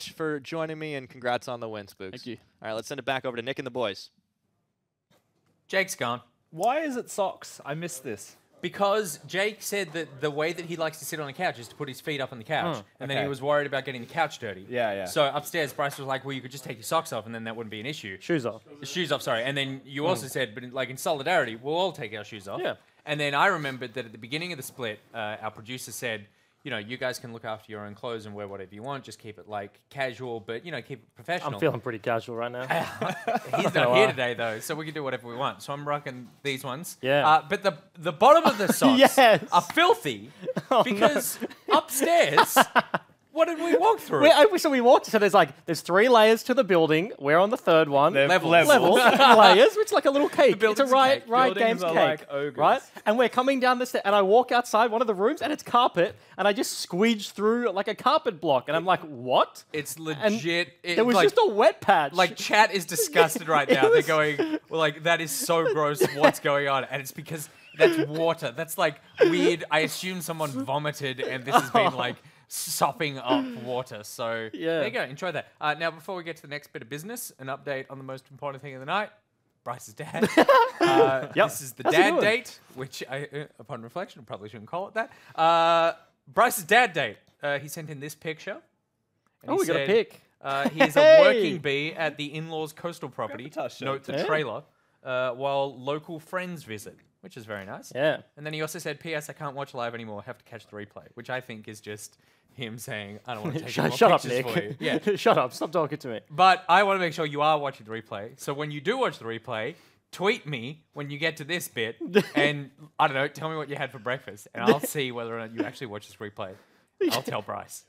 much for joining me, and congrats on the win, Spooks. Thank you. All right, let's send it back over to Nick and the boys. Jake's gone. Why is it socks? I missed this. Because Jake said that the way that he likes to sit on the couch is to put his feet up on the couch. And then he was worried about getting the couch dirty. Yeah. So upstairs, Bryce was like, well, you could just take your socks off and then that wouldn't be an issue. Shoes off. Shoes off, sorry. And then you also said, but in solidarity, we'll all take our shoes off. Yeah. And then I remembered that at the beginning of the split, our producer said, you guys can look after your own clothes and wear whatever you want. Just keep it like casual, but keep it professional. I'm feeling pretty casual right now. He's not here today though, so we can do whatever we want. So I'm rocking these ones. Yeah. But the bottom of the socks Yes. are filthy because upstairs, what did we walk through? So we walked. So there's 3 layers to the building. We're on the 3rd one. Levels. Layers. It's like a little cake. It's a building's riot cake. games Buildings are cake, like ogres. right? And we're coming down the stairs, and I walk outside one of the rooms, and it's carpet, and I just squeeged through like a carpet block, and I'm like, what? It's And legit. there was just a wet patch. Like chat is disgusted right now. They're going, well, like that is so gross. What's going on? And it's because that's water. That's like weird. I assume someone vomited, and this has been like sopping up water. So there you go. Enjoy that. Now, before we get to the next bit of business, an update on the most important thing of the night. Bryce's dad. This is the dad date, which upon reflection, I probably shouldn't call it that. Bryce's dad date. He sent in this picture. And we got a pic. He's a working bee at the in-laws coastal property. Gravitas shirt. Note the trailer. While local friends visit, which is very nice. Yeah. And then he also said, P.S. I can't watch live anymore. I have to catch the replay, which I think is just him saying, I don't want to take any more Shut up, pictures for you. Nick. Yeah. Shut up. Stop talking to me. But I want to make sure you are watching the replay. So when you do watch the replay, tweet me when you get to this bit and, I don't know, tell me what you had for breakfast. And I'll see whether or not you actually watch this replay. I'll tell Bryce.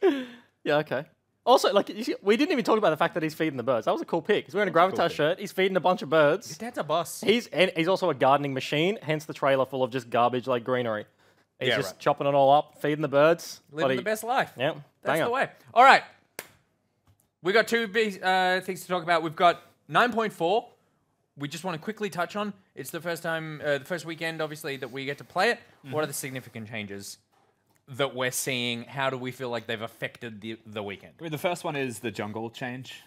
Yeah, okay. Also, like, you see, we didn't even talk about the fact that he's feeding the birds. That was a cool pic. He's wearing a Gravitas shirt. He's feeding a bunch of birds. Your dad's a boss. He's also a gardening machine, hence the trailer full of just garbage like greenery. He's Yeah, just right. chopping it all up, feeding the birds. Living the best life. Yeah, That's banger. the way. All right. We got 2 big things to talk about. We've got 9.4. We just want to quickly touch on. It's the first time, the first weekend, obviously, that we get to play it. What are the significant changes that we're seeing? How do we feel like they've affected the weekend? I mean, the first one is the jungle change.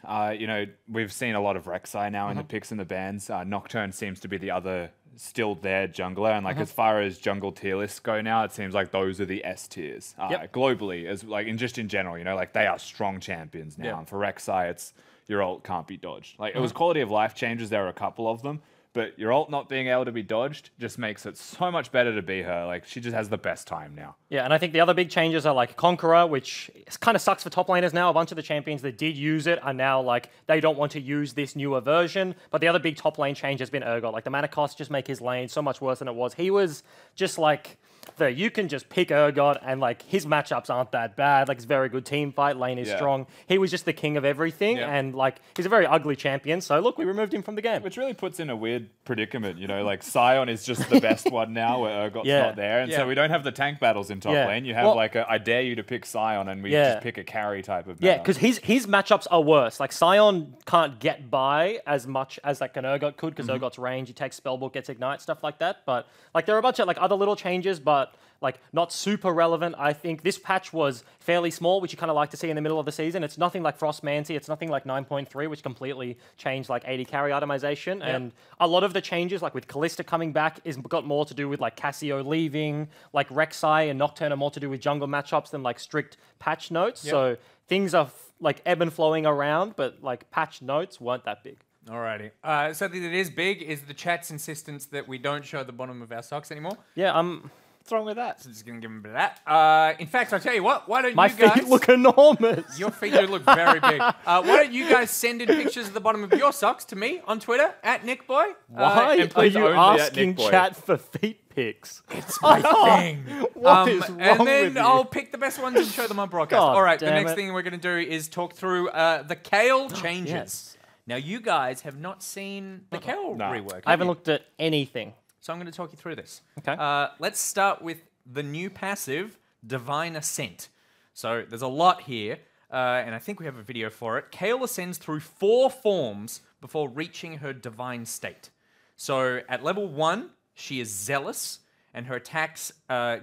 We've seen a lot of Rek'Sai now in the picks and the bans. Nocturne seems to be the other still there jungler, and like as far as jungle tier lists go now, it seems like those are the S tiers globally, as like in general. Like they are strong champions now. Yep. And for Rek'Sai, it's your ult can't be dodged. Like it was quality of life changes. There are a couple of them. But your ult not being able to be dodged just makes it so much better to be her. Like, she just has the best time now. Yeah, and I think the other big changes are like Conqueror, which kind of sucks for top laners now. A bunch of the champions that did use it are now like, they don't want to use this newer version. But the other big top lane change has been Urgot. Like, the mana costs just make his lane so much worse than it was. He was just like, you can just pick Urgot and like, his matchups aren't that bad. Like, it's a very good team fight. Lane is strong. He was just the king of everything. And like, he's a very ugly champion. So look, we removed him from the game. Which really puts in a weird predicament, like Sion is just the best one now where Urgot's not there. And so we don't have the tank battles in top lane. You have like I dare you to pick Sion and we just pick a carry type of meta. Yeah, because his matchups are worse. Like, Sion can't get by as much as like an Urgot could, because Urgot's range, he takes Spellbook, gets Ignite, stuff like that. But like, there are a bunch of like other little changes, but like not super relevant. I think this patch was fairly small, which you kind of like to see in the middle of the season. It's nothing like Frostmancy. It's nothing like 9.3, which completely changed like 80 carry itemization. And a lot of the changes, like with Callista coming back, is got more to do with like Cassio leaving, like Rek'Sai and Nocturne are more to do with jungle matchups than like strict patch notes. So things are like ebb and flowing around, but like patch notes weren't that big. Alrighty. Something that is big is the chat's insistence that we don't show the bottom of our socks anymore. Yeah, What's wrong with that? So just going to give him a bit of that. In fact, I'll tell you what, why don't my you guys... feet look enormous. Your feet do look very big. Why don't you guys send in pictures of the bottom of your socks to me on Twitter, @NickBoy. Why and are please you only at asking Nick Boy. chat for feet pics? It's my thing. What is wrong and then with you? I'll pick the best ones and show them on broadcast. God All right, the damn next it. thing we're going to do is talk through the Kale changes. yes. Now, you guys have not seen the Kale rework. I haven't you? looked at anything. So I'm going to talk you through this. Okay. Let's start with the new passive, Divine Ascent. So there's a lot here, and I think we have a video for it. Kale ascends through 4 forms before reaching her divine state. So at level 1, she is Zealous, and her attacks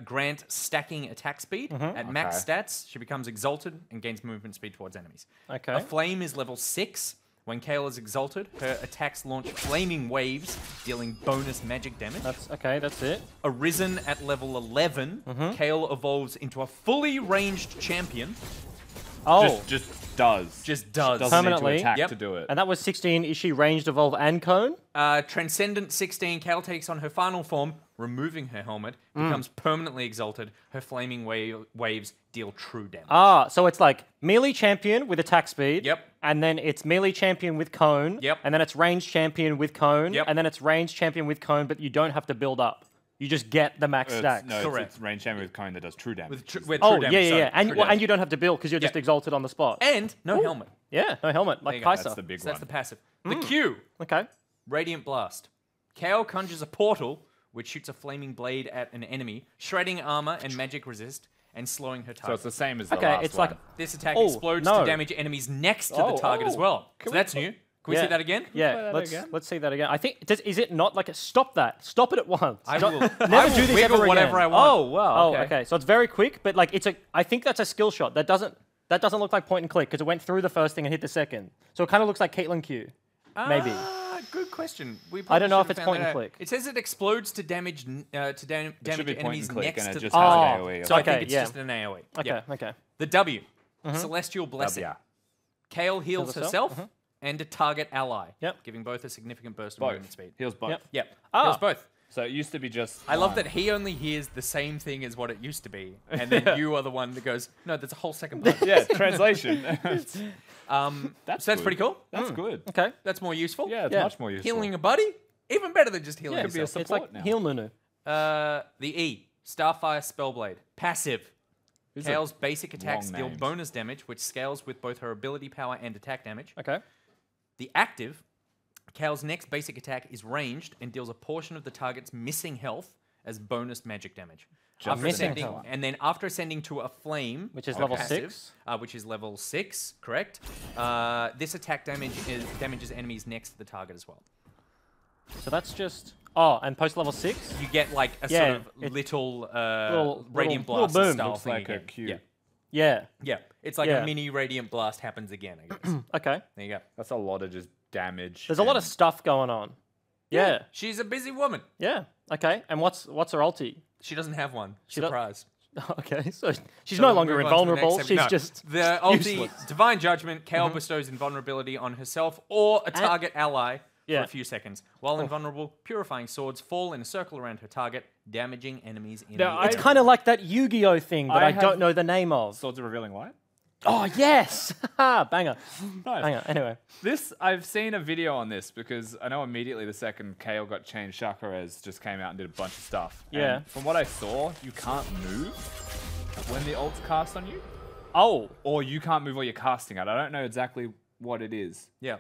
grant stacking attack speed. At max stats, she becomes exalted and gains movement speed towards enemies. Okay. A flame is level 6. When Kale is exalted, her attacks launch flaming waves, dealing bonus magic damage. That's okay. That's it. Arisen at level 11, Kale evolves into a fully ranged champion. Oh, Just does. Just does. Doesn't Permanently. need to attack Yep. to do it. and that was 16. Is she ranged, evolve, and cone? Transcendent 16, Kale takes on her final form, removing her helmet, becomes permanently exalted. Her flaming waves deal true damage. Ah, so it's like melee champion with attack speed. Yep. And then it's melee champion with cone. Yep. And then it's ranged champion with cone. Yep. And then it's ranged champion with cone, but you don't have to build up. You just get the max stacks. No, Correct. it's range champion with cone that does true damage. With Oh, true damage, yeah, yeah, sorry, yeah. And, true well, damage. and you don't have to build because you're just exalted on the spot. And no helmet. Yeah, no helmet, like you go. Kai'Sa. That's the big So one. that's the passive. The Q, Okay. Radiant Blast. Kale conjures a portal, which shoots a flaming blade at an enemy, shredding armor and magic resist, and slowing her So target. it's the same as the Okay, last it's one. like This attack Oh, explodes no. to damage enemies next to the target as well. So that's new. Can we see that again? Yeah, that again? let's see that again. I think is it not like a stop that? Stop it at once. I Don't- will, never I will do this wiggle ever whatever again. I want. Oh, wow. Oh, okay. So it's very quick, but like it's a. I think that's a skill shot. That doesn't look like point and click because it went through the first thing and hit the second. So it kind of looks like Caitlyn Q. Maybe. Good question. We I don't know if probably it's should've point found and that out. click. It says it explodes to damage It should damage be point enemies and click, next and to it the just has target. an AoE. So I Okay, think it's yeah. just an AoE. Okay. Yeah. Okay. The W, Celestial Blessing. Yeah. Kale heals Heals herself, herself and a target ally, Yep. giving both a significant burst of Both. movement speed. Heals both. Yep. Yep, Ah. heals both. So it used to be just. I love one. that he only hears the same thing as what it used to be, and then you are the one that goes, no, there's a whole second part. Yeah, translation. So that's good. pretty cool. That's good. Okay. That's more useful. Yeah, it's Yeah. much more useful. Healing a buddy, even better than just healing Yeah, Could be a yourself. it's like support now. heal Nunu. The E, Starfire Spellblade. Passive. These are Kale's basic attacks long deal names. bonus damage, which scales with both her ability power and attack damage. Okay. The active, Kale's next basic attack is ranged and deals a portion of the target's missing health as bonus magic damage. Just missing ascending, health. and then after ascending to a flame, Which is level passive, 6. which is level 6, correct? This attack damages enemies next to the target as well. So that's just. Oh, and post level 6. You get like a Yeah, sort of it- little radiant little blast boom. style Looks thing like a again. Q. Yeah, Yeah. yeah. It's like Yeah. a mini radiant blast happens again. I guess. Okay. There you go. That's a lot of just damage. There's a lot of and- stuff going on. Yeah. She's a busy woman. Yeah. Okay. And what's her ulti? She doesn't have one. She don't- Surprise. Okay. So she's So no we'll longer move on to the invulnerable. next She's no, just the ulti useless. Divine Judgment. Kale bestows invulnerability on herself or a target ally Yeah. for a few seconds. While invulnerable, purifying swords fall in a circle around her target, damaging enemies in Now, the It's air. kind of like that Yu-Gi-Oh thing that I I don't have- know the name of. Swords of Revealing Light. Oh yes, banger, Nice. banger. Anyway, This I've seen a video on this because I know immediately the second Kale got changed, Chakrez just came out and did a bunch of stuff. Yeah. And from what I saw, you can't move when the ult's cast on you, oh, or you can't move while you're casting it. I don't know exactly what it is, Yeah.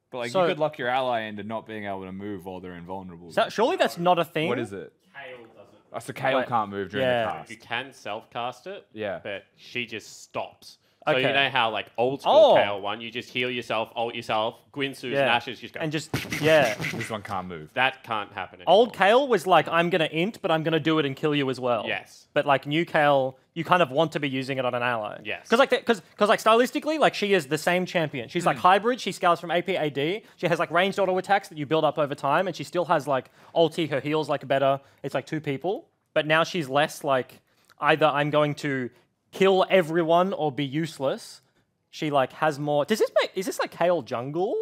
but like So- you could lock your ally into not being able to move while they're invulnerable. surely that's not a thing. What is it? Kale doesn't. Oh, so Kale Wait. can't move during Yeah. the cast. You can self-cast it, Yeah. but she just stops. So Okay. you know how like old school Oh. Kale one, you just heal yourself, ult yourself, Gwynsu's Yeah. and Ashes just go. And just yeah, This one can't move. that can't happen anymore. old Kale was like, I'm gonna int, but I'm gonna do it and kill you as well. Yes. But like new Kale, you kind of want to be using it on an ally. Yes. Because like because like stylistically, like she is the same champion. She's like hybrid. She scales from AP AD. She has like ranged auto attacks that you build up over time, and she still has like ulti. Her heals like better. It's like 2 people. But now she's less like either I'm going to kill everyone or be useless. She like has more. Is this like Kale jungle?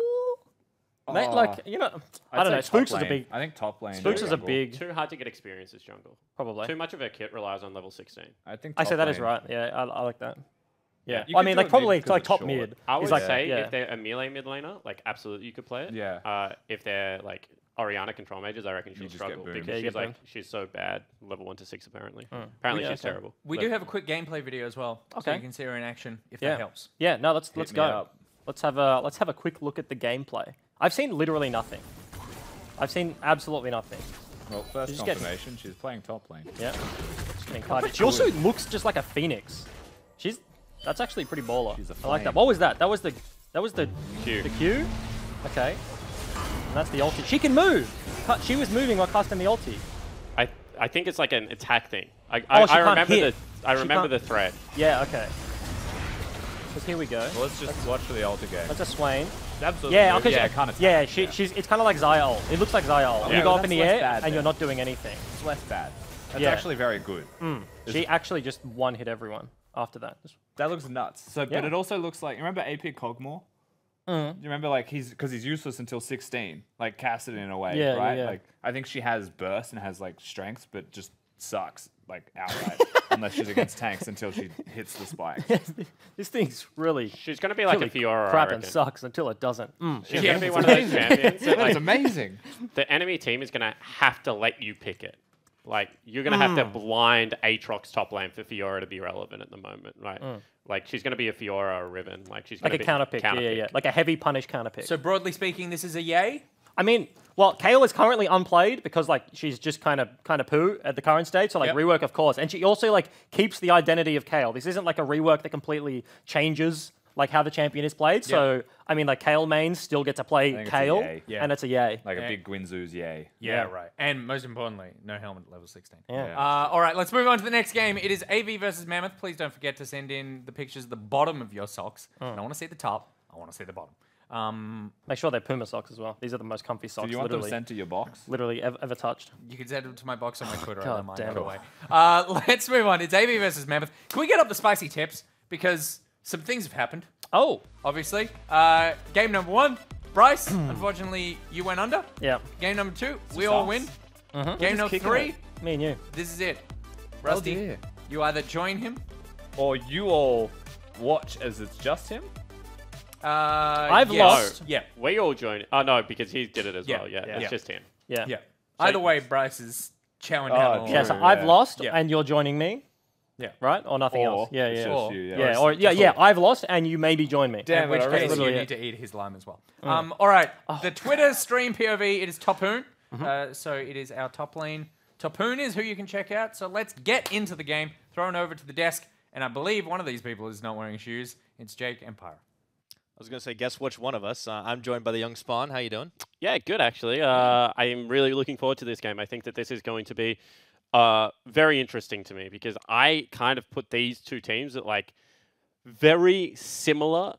Mate, like you know, I don't know. I'd say Spooks top is a lane. big. I think top lane. Spooks is a jungle. big. Too hard to get experience as jungle. Probably. Too much of her kit relies on level 16. I think. I say top that is lane. right. Yeah, I like that. Yeah. You I could mean, do like it probably mid 'cause like it's top short. mid. I would is like, say yeah. if they're a melee mid laner, like absolutely you could play it. Yeah. If they're like Oriana control mages, I reckon she'll just get struggle boomed. because Yeah, you she's get like boomed. she's so bad, level 1 to 6 apparently. Apparently Yeah, she's okay. terrible. We But do have a quick gameplay video as well, so Okay. you can see her in action if Yeah. that helps. Yeah, no, let's me go. up. Let's have a quick look at the gameplay. I've seen literally nothing. I've seen absolutely nothing. Well, first just get- confirmation, she's playing top lane. Yeah. Just getting carded. She also looks just like a phoenix. That's actually pretty baller. She's a I like that. flame. What was that? That was the Q. the Q. Okay. And that's the ulti. She can move. She was moving while casting the ulti. I think it's like an attack thing. She I can't remember hit. I She remember can't- the thread. Yeah, okay. Because here we go. Well, let's just watch for the alter game. That's a Swain. Absolutely. Yeah, move. okay. Yeah, kind of. Yeah, she's. It's kind of like Zaya ult. It looks like Zaya ult. Yeah, You go but up in that's the less air bad and then. you're not doing anything. It's less bad. That's Yeah. actually very good. She actually just one hit everyone after that. That looks nuts. So, Yeah. but it also looks like, remember AP Cogmore? You remember, like, because he's useless until 16, like Cassidy in a way, Yeah, right? yeah. Like, I think she has burst and has like strength, but just sucks like outright unless she's against tanks until she hits the spike. This thing's really She's going to be like a really Fiora. crap I and reckon. sucks until it doesn't. She's going to be one of those champions that, That's like, amazing. the enemy team is going to have to let you pick it. Like, you're going to have to blind Aatrox top lane for Fiora to be relevant at the moment, right? Like, she's going to be a Fiora or a Riven. Like, she's Like going a to be counter pick. Yeah. Like a heavy punish counter pick. So broadly speaking, this is a yay. I mean, well, Kayle is currently unplayed because like she's just kind of poo at the current stage. So like Yep. rework, of course, and she also like keeps the identity of Kayle. This isn't like a rework that completely changes like how the champion is played. So I mean, like Kayle mains still get to play think it's a Kayle, yay. Yeah. and it's a yay. Like a big Gwinzoo's yay. Yeah, right. And most importantly, no helmet at level 16. Yeah. All right, let's move on to the next game. It is AV versus Mammoth. Please don't forget to send in the pictures of the bottom of your socks. I don't want to see the top. I want to see the bottom. Make sure they're Puma socks as well. These are the most comfy socks Do you want them literally, sent to your box? literally ever touched. You can send them to my box on my Twitter. I God don't mind damn either it. way. Let's move on. It's AV versus Mammoth. Can we get up the spicy tips? Because some things have happened, Oh, obviously. Game number 1, Bryce, unfortunately, you went under. yeah, Game number 2, we all win. Game number kicking 3, it. me and you. this is it. Rusty, dear. you either join him. Or you all watch as it's just him? I've yes. lost. Yeah. We all joined. Oh, no, because he did it as Yeah, well. Yeah, yeah. it's just him. Yeah. Yeah. Either way, Bryce is chowing down. Oh, on true. Yeah, so Yeah. I've lost, Yeah. and you're joining me. Yeah. Right, or nothing Or else. Yeah, it's yeah. just Or- you, Yeah, or yeah. I've lost, and you maybe join me. Damn In which it, I case, really- you Literally, need to eat his lime as well. All right. The Twitter stream POV, it is Topoon. So it is our top lane. Topoon is who you can check out. So let's get into the game. Thrown over to the desk. And I believe one of these people is not wearing shoes. It's Jake Empire. I was gonna say, guess which one of us? I'm joined by the young Spawn. How you doing? Yeah, good actually. I am really looking forward to this game. I think that this is going to be very interesting to me because I kind of put these two teams at like very similar.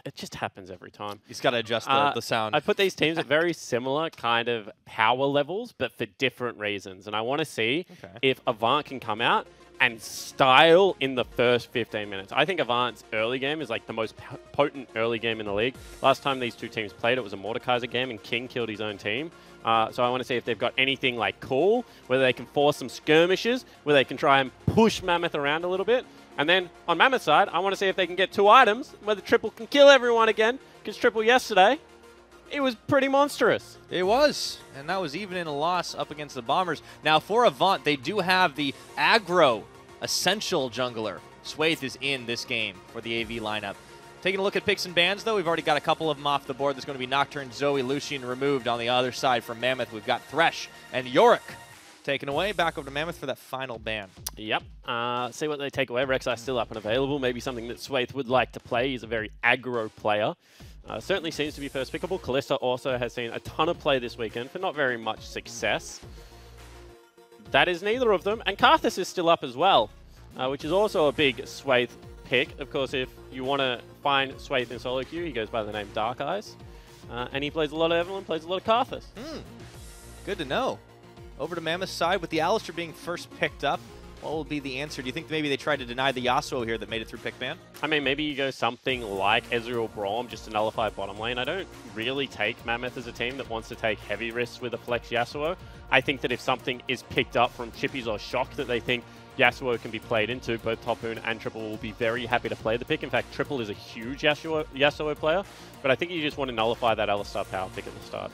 It just happens every time. He's got to adjust the sound. I put these teams at very similar kind of power levels, but for different reasons. And I want to see if Avant can come out and style in the first 15 minutes. I think Avant's early game is like the most potent early game in the league. Last time these two teams played, it was a Mordekaiser game, and King killed his own team. So I want to see if they've got anything like cool, whether they can force some skirmishes, where they can try and push Mammoth around a little bit. And then on Mammoth's side, I want to see if they can get 2 items, whether Triple can kill everyone again, because Triple yesterday, it was pretty monstrous. It was, and that was even in a loss up against the Bombers. Now, for Avant, they do have the aggro essential jungler. Swaith is in this game for the AV lineup. Taking a look at picks and bans, though, we've already got a couple of them off the board. There's going to be Nocturne, Zoe, Lucian removed. On the other side from Mammoth, we've got Thresh and Yorick taken away. Back over to Mammoth for that final ban. Yep. See what they take away. Rek'Sai's still up and available. Maybe something that Swaith would like to play. He's a very aggro player. Certainly seems to be first pickable. Callista also has seen a ton of play this weekend for not very much success. That is neither of them. And Karthus is still up as well, which is also a big Swaith pick. Of course, if you want to find Swaith in solo queue, he goes by the name Dark Eyes. And he plays a lot of Evelyn, plays a lot of Karthus. Good to know. Over to Mammoth's side with the Alistair being first picked up. What will be the answer? Do you think maybe they tried to deny the Yasuo here that made it through pick ban? I mean, maybe you go something like Ezreal Braum just to nullify bottom lane. I don't really take Mammoth as a team that wants to take heavy risks with a flex Yasuo. I think that if something is picked up from Chippies or Shock that they think Yasuo can be played into, both Topoon and Triple will be very happy to play the pick. In fact, Triple is a huge Yasuo player, but I think you just want to nullify that Alistar power pick at the start.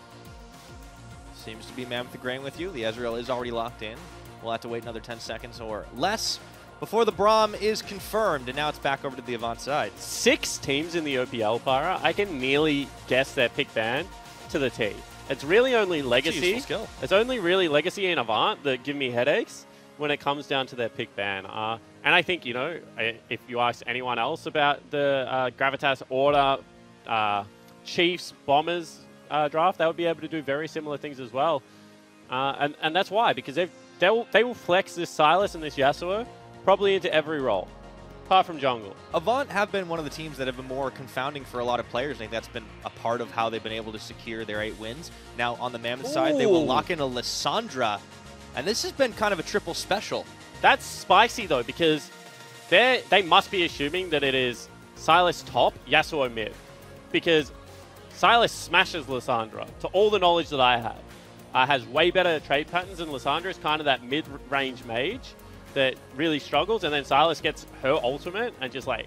Seems to be Mammoth agreeing with you. The Ezreal is already locked in. We'll have to wait another 10 seconds or less before the Braum is confirmed, and now it's back over to the Avant side. 6 teams in the OPL, Pyra. I can nearly guess their pick ban to the T. It's really only Legacy. Skill. It's only really Legacy and Avant that give me headaches when it comes down to their pick ban. And I think, you know, if you ask anyone else about the Gravitas Order, Chiefs, Bombers draft, they would be able to do very similar things as well. And that's why, because they will flex this Sylas and this Yasuo probably into every role, apart from jungle. Avant have been one of the teams that have been more confounding for a lot of players. I think that's been a part of how they've been able to secure their 8 wins. Now, on the Mammoth side, they will lock in a Lissandra, and this has been kind of a triple special. That's spicy, though, because they must be assuming that it is Sylas top, Yasuo mid, because Sylas smashes Lissandra, to all the knowledge that I have. Has way better trade patterns, and Lissandra is kind of that mid-range mage that really struggles, and then Sylas gets her ultimate and just, like,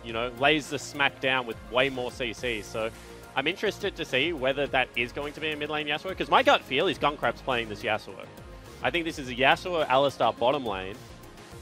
you know, lays the smack down with way more CC. So I'm interested to see whether that is going to be a mid lane Yasuo, because my gut feel is Gunkrab's playing this Yasuo. I think this is a Yasuo Alistar bottom lane,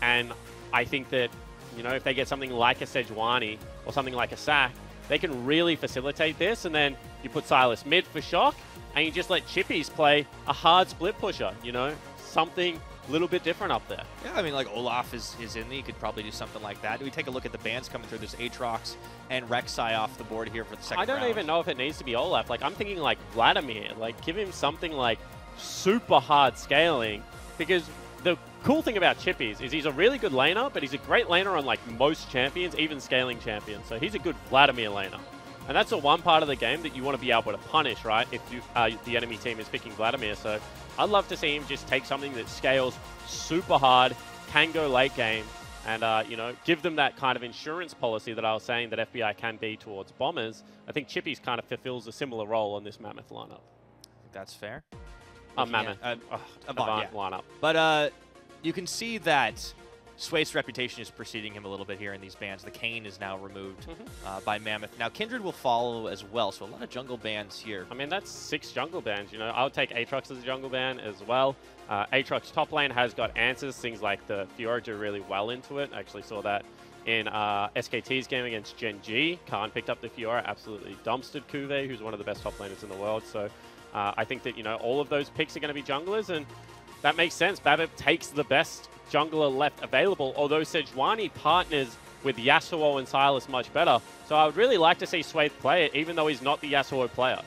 and I think that, you know, if they get something like a Sejuani or something like a Sack, they can really facilitate this, and then you put Sylas mid for shock, and you just let Chippies play a hard split pusher, you know, something a little bit different up there. Yeah, I mean, like, Olaf is in there. You could probably do something like that. We take a look at the bans coming through. There's Aatrox and Rek'Sai off the board here for the second round. I don't even know if it needs to be Olaf. Like, I'm thinking, like, Vladimir. Like, give him something, like, super hard scaling, because the cool thing about Chippies is he's a really good laner, but he's a great laner on, like, most champions, even scaling champions. So he's a good Vladimir laner. And that's the one part of the game that you want to be able to punish, right, if you, the enemy team is picking Vladimir. So I'd love to see him just take something that scales super hard, can go late game, and, you know, give them that kind of insurance policy that I was saying that FBI can be towards bombers. I think Chippies kind of fulfills a similar role on this Mammoth lineup. That's fair. Mammoth. Avant lineup. But you can see that Sway's reputation is preceding him a little bit here in these bans. The Kayn is now removed by Mammoth. Now, Kindred will follow as well, so a lot of jungle bans here. I mean, that's 6 jungle bans, you know. I would take Aatrox as a jungle ban as well. Aatrox top lane has got answers. Things like the Fiora do really well into it. I actually saw that in SKT's game against Gen G. Khan picked up the Fiora, absolutely dumpstered Kuve, who's one of the best top laners in the world. So I think that, you know, all of those picks are going to be junglers, and that makes sense. Babip takes the best jungler left available, although Sejuani partners with Yasuo and Sylas much better. So I would really like to see Swayth play it, even though he's not the Yasuo player.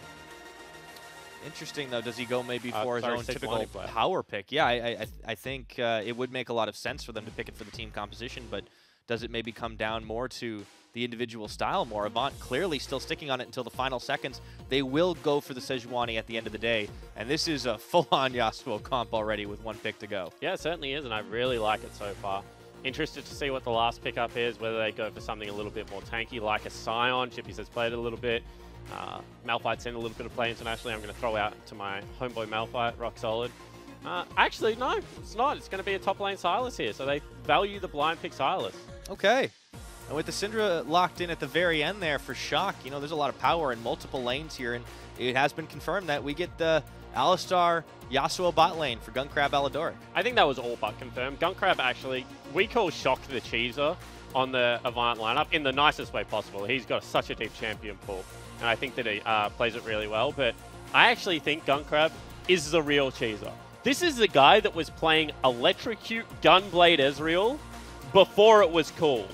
Interesting, though. Does he go maybe for his own typical power pick? Yeah, I think it would make a lot of sense for them to pick it for the team composition, but does it maybe come down more to the individual style more? Avant clearly still sticking on it until the final seconds. They will go for the Sejuani at the end of the day, and this is a full-on Yasuo comp already with 1 pick to go. Yeah, it certainly is, and I really like it so far. Interested to see what the last pickup is, whether they go for something a little bit more tanky, like a Scion. Chippies has played a little bit. Malphite's seen a little bit of play internationally. I'm going to throw out to my homeboy Malphite, rock solid. Actually, no, it's not. It's going to be a top lane Sylas here, so they value the blind pick Sylas. Okay. And with the Syndra locked in at the very end there for Shock, you know, there's a lot of power in multiple lanes here, and it has been confirmed that we get the Alistar Yasuo bot lane for Gunkrab Aladoric. I think that was all but confirmed. Gunkrab actually, we call Shock the cheeser on the Avant lineup in the nicest way possible. He's got such a deep champion pool, and I think that he plays it really well, but I actually think Gunkrab is the real cheeser. This is the guy that was playing Electrocute Gunblade Ezreal before it was cool.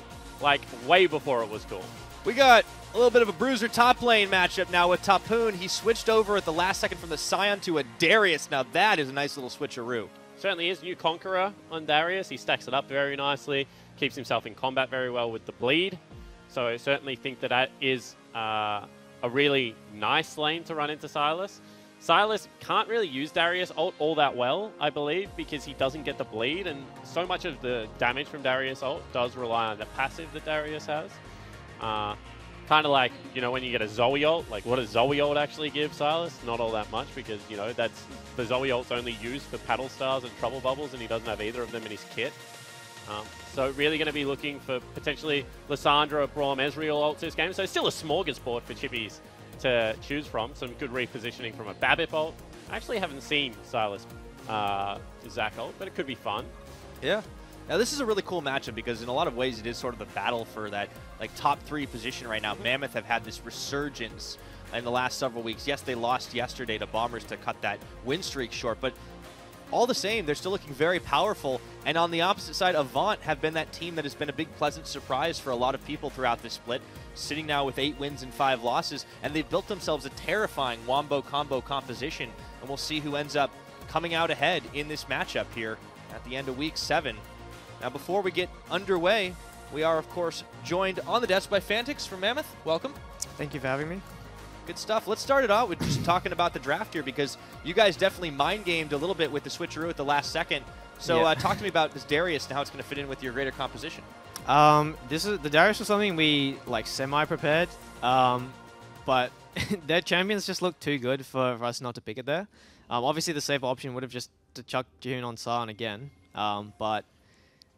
Like, way before it was cool. We got a little bit of a bruiser top lane matchup now with Tapoon. He switched over at the last second from the Scion to a Darius. Now that is a nice little switcheroo. Certainly is. New Conqueror on Darius. He stacks it up very nicely. Keeps himself in combat very well with the bleed. So I certainly think that that is a really nice lane to run into Sylas. Sylas can't really use Darius ult all that well, I believe, because he doesn't get the bleed, and so much of the damage from Darius ult does rely on the passive that Darius has. Kind of like, you know, when you get a Zoe ult, like what does Zoe ult actually give Sylas? Not all that much, because, you know, that's the Zoe ult's only used for Paddle Stars and Trouble Bubbles, and he doesn't have either of them in his kit. So really going to be looking for potentially Lissandra, Braum, Ezreal ults this game. So still a smorgasbord for Chippies to choose from. Some good repositioning from a Babip ult. I actually haven't seen Sylas Zac ult, but it could be fun. Yeah. Now this is a really cool matchup because in a lot of ways it is sort of the battle for that like top 3 position right now. Mammoth have had this resurgence in the last several weeks. Yes, they lost yesterday to Bombers to cut that win streak short, but all the same, they're still looking very powerful. And on the opposite side, Avant have been that team that has been a big pleasant surprise for a lot of people throughout this split, sitting now with 8 wins and 5 losses, and they've built themselves a terrifying Wombo combo composition, and we'll see who ends up coming out ahead in this matchup here at the end of Week 7. Now, before we get underway, we are, of course, joined on the desk by Fantix from Mammoth. Welcome. Thank you for having me. Good stuff. Let's start it out with just talking about the draft here, because you guys definitely mind-gamed a little bit with the switcheroo at the last second. So talk to me about this Darius and how it's going to fit in with your greater composition. The Darius was something we like semi-prepared, but their champions just looked too good for us not to pick it there. Obviously, the safe option would have just to chuck June on Sion again, but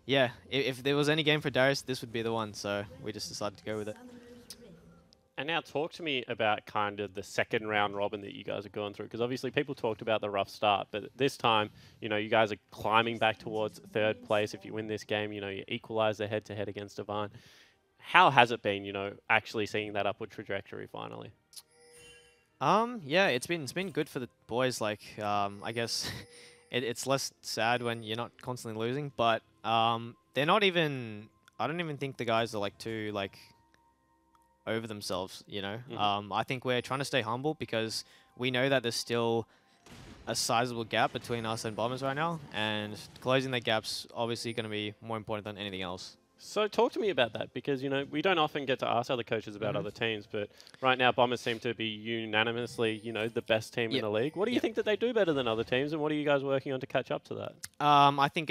yeah, if there was any game for Darius, this would be the one. So we just decided to go with it. And now talk to me about kind of the second round robin that you guys are going through, because obviously people talked about the rough start, but this time, you know, you guys are climbing back towards third place. If you win this game, you know, you equalize the head-to-head against Avant. How has it been, you know, actually seeing that upward trajectory finally? Yeah, it's been good for the boys. Like, I guess it's less sad when you're not constantly losing, but they're not even. I don't even think the guys are like too like over themselves, you know. I think we're trying to stay humble because we know that there's still a sizable gap between us and Bombers right now, and closing that gap's obviously going to be more important than anything else. So talk to me about that, because, you know, we don't often get to ask other coaches about other teams, but right now Bombers seem to be unanimously, you know, the best team in the league. What do you think that they do better than other teams, and what are you guys working on to catch up to that? I think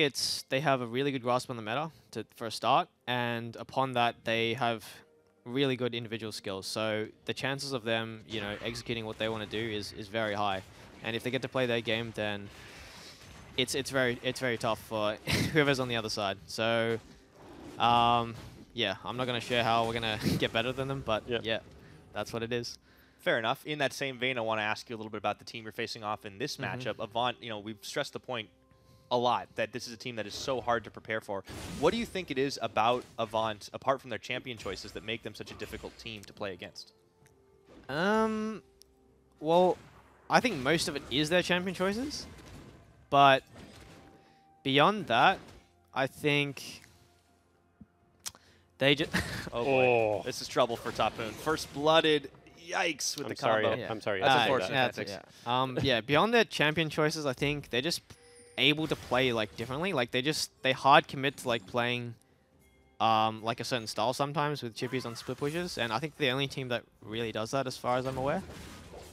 they have a really good grasp on the meta for a start, and upon that they have really good individual skills. So the chances of them, you know, executing what they want to do is very high. And if they get to play their game, then it's very tough for whoever's on the other side. So yeah, I'm not going to share how we're going to get better than them, but yeah, that's what it is. Fair enough. In that same vein, I want to ask you a little bit about the team you're facing off in this matchup. Avant, you know, we've stressed the point a lot that this is a team that is so hard to prepare for. What do you think it is about Avant, apart from their champion choices, that make them such a difficult team to play against? Well, I think most of it is their champion choices, but beyond that, I think they just... oh boy, this is trouble for Tapoon. First blooded, yikes with the combo. I'm sorry. That's unfortunate. Yeah, beyond their champion choices, I think they're just able to play like differently. Like they hard commit to like playing like a certain style sometimes with chippies on split pushes, and I think the only team that really does that as far as I'm aware.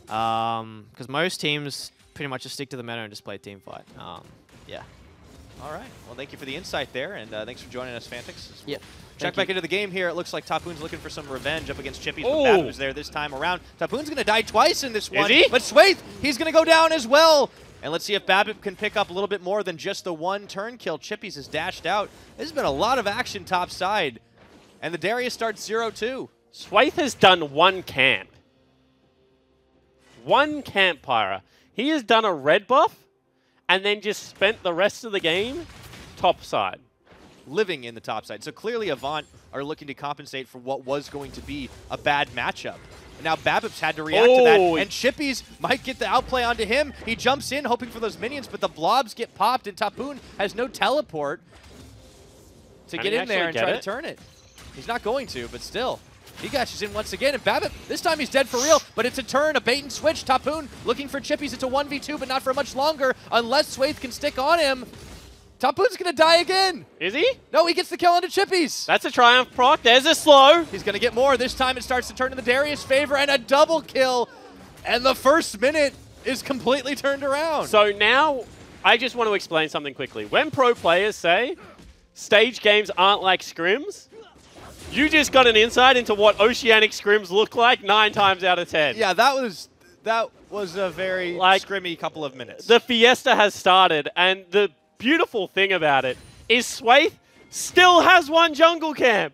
Because most teams pretty much just stick to the meta and just play team fight. Yeah. All right. Well, thank you for the insight there, and thanks for joining us, Fantix. Yep. Check back into the game here. It looks like Tapoon's looking for some revenge up against Chippies, but Babbitt's there this time around. Tapoon's going to die twice in this one. Is he? But Swaith, he's going to go down as well. And let's see if Babbitt can pick up a little bit more than just the one turn kill. Chippies has dashed out. This has been a lot of action top side. And the Darius starts 0-2. Swaith has done one camp. One camp, Pyra. He has done a red buff and then just spent the rest of the game top side. Living in the top side. So clearly Avant are looking to compensate for what was going to be a bad matchup. And now Babbitt's had to react to that, and Chippies might get the outplay onto him. He jumps in hoping for those minions, but the blobs get popped, and Tapoon has no teleport to get in there and try to turn it. He's not going to, but still. He gashes in once again, and Babbitt, this time he's dead for real, but it's a turn, a bait and switch. Tapoon looking for Chippies. It's a 1v2, but not for much longer, unless Swaith can stick on him. Tapoon's going to die again. Is he? No, he gets the kill onto Chippies. That's a triumph proc. There's a slow. He's going to get more. This time it starts to turn in the Darius' favor, and a double kill. And the first minute is completely turned around. So now, I just want to explain something quickly. When pro players say stage games aren't like scrims, you just got an insight into what Oceanic scrims look like 9 times out of 10. Yeah, that was a very scrimmy couple of minutes. The fiesta has started, and the beautiful thing about it is Swaith still has one jungle camp.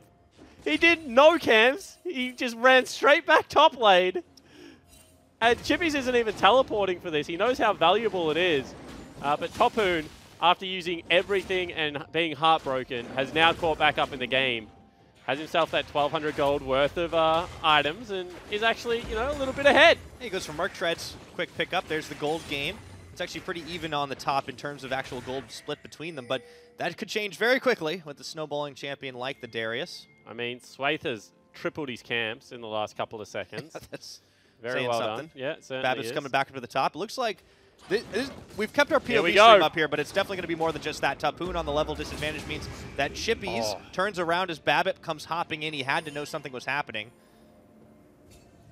He did no camps. He just ran straight back top lane. And Chippies isn't even teleporting for this. He knows how valuable it is. But Tapoon, after using everything and being heartbroken, has now caught back up in the game. Has himself that 1,200 gold worth of items and is actually, you know, a little bit ahead. He goes for Merc Treads. Quick pickup. There's the gold game. It's actually pretty even on the top in terms of actual gold split between them, but that could change very quickly with the snowballing champion like the Darius. I mean, Swaith has tripled his camps in the last couple of seconds. That's very well done. Yeah, certainly Babbitt's coming back up to the top. It looks like We've kept our POV stream up here, but it's definitely going to be more than just that. Tapoon on the level disadvantage means that Chippies turns around as Babbitt comes hopping in. He had to know something was happening.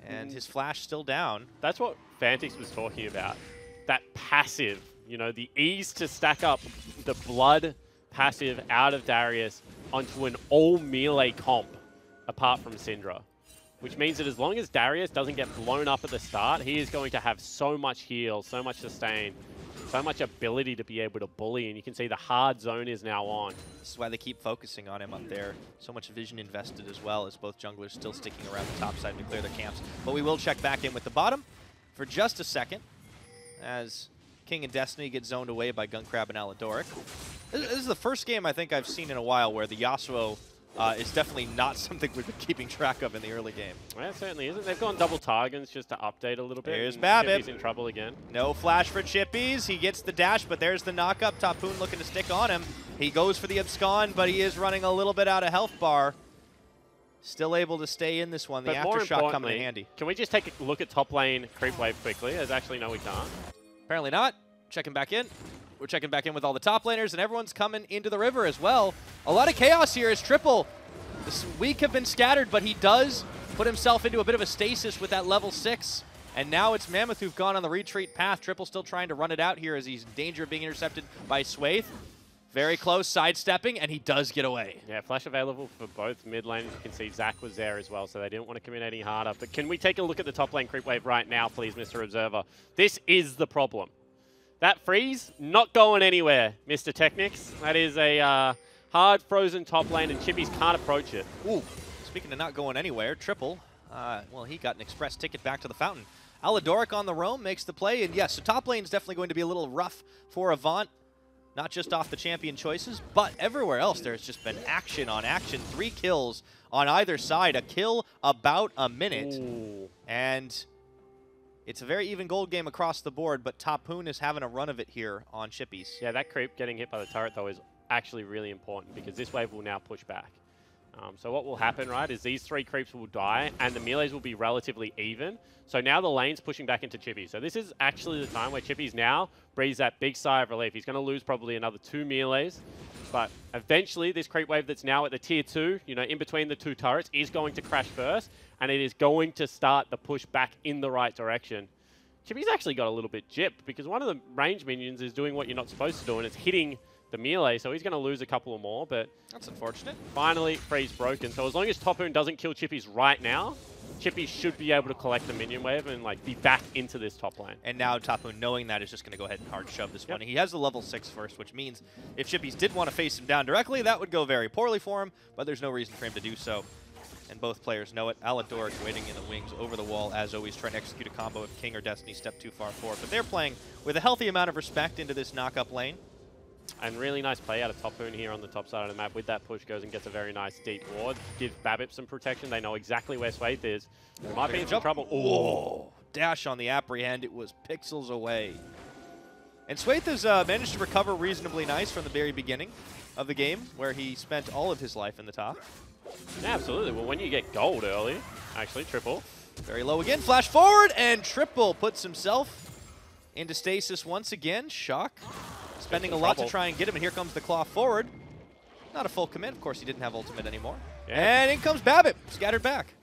And his flash still down. That's what Fantix was talking about. That passive, you know, the ease to stack up the blood passive out of Darius onto an all melee comp apart from Syndra. Which means that as long as Darius doesn't get blown up at the start, he is going to have so much heal, so much sustain, so much ability to be able to bully. And you can see the hard zone is now on. This is why they keep focusing on him up there. So much vision invested as well, as both junglers still sticking around the top side to clear their camps. But we will check back in with the bottom for just a second as King and Destiny get zoned away by Gunkrab and Aladoric. This is the first game I think I've seen in a while where the Yasuo is definitely not something we've been keeping track of in the early game. Well, it certainly isn't. They've gone double targets just to update a little bit. Here's Babbitt. He's in trouble again. No flash for Chippies. He gets the dash, but there's the knock-up. Tapoon looking to stick on him. He goes for the abscond, but he is running a little bit out of health bar. Still able to stay in this one. The aftershock coming in handy. Can we just take a look at top lane creep wave quickly? As actually, no, we can't. Apparently not. Checking back in. We're checking back in with all the top laners, and everyone's coming into the river as well. A lot of chaos here as Triple. This week have been scattered, but he does put himself into a bit of a stasis with that level 6. And now it's Mammoth who've gone on the retreat path. Triple still trying to run it out here as he's in danger of being intercepted by Swaith. Very close, sidestepping, and he does get away. Yeah, flash available for both mid lanes. You can see Zach was there as well, so they didn't want to commit any harder. But can we take a look at the top lane creep wave right now, please, Mr. Observer? This is the problem. That freeze, not going anywhere, Mr. Technics. That is a hard frozen top lane, and Chippies can't approach it. Ooh, speaking of not going anywhere, Triple, well, he got an express ticket back to the fountain. Aladoric on the roam makes the play, and yes, so top lane is definitely going to be a little rough for Avant. Not just off the champion choices, but everywhere else there's just been action on action. 3 kills on either side, a kill about a minute. Ooh. And it's a very even gold game across the board, but Tapoon is having a run of it here on Chippies. Yeah, that creep getting hit by the turret, though, is actually really important because this wave will now push back. So what will happen, right, is these 3 creeps will die and the melees will be relatively even. So now the lane's pushing back into Chippy. So this is actually the time where Chippy's now breathes that big sigh of relief. He's going to lose probably another 2 melees. But eventually this creep wave that's now at the tier 2, you know, in between the 2 turrets, is going to crash first. And it is going to start the push back in the right direction. Chippy's actually got a little bit gypped because one of the range minions is doing what you're not supposed to do, and it's hitting the melee, so he's going to lose a couple more, but that's unfortunate. Finally, freeze broken. So as long as Tapoon doesn't kill Chippies right now, Chippy should be able to collect the minion wave and like be back into this top lane. And now Tapoon, knowing that, is just going to go ahead and hard shove this one. He has the level 6 first, which means if Chippies did want to face him down directly, that would go very poorly for him, but there's no reason for him to do so. And both players know it. Aladoric waiting in the wings over the wall, as always, trying to execute a combo if King or Destiny step too far forward. But they're playing with a healthy amount of respect into this knock-up lane. And really nice play out of Tapoon here on the top side of the map. With that push, goes and gets a very nice deep ward. Gives Babbitt some protection. They know exactly where Swaith is. They might be in some trouble. Oh, dash on the apprehend. It was pixels away. And Swaith has managed to recover reasonably nice from the very beginning of the game, where he spent all of his life in the top. Yeah, absolutely. Well, when you get gold early, actually, Triple. Very low again. Flash forward, and Triple puts himself into stasis once again. Shock. Spending a lot to try and get him, and here comes the claw forward. Not a full commit. Of course, he didn't have ultimate anymore. Yeah. And in comes Babbitt, scattered back.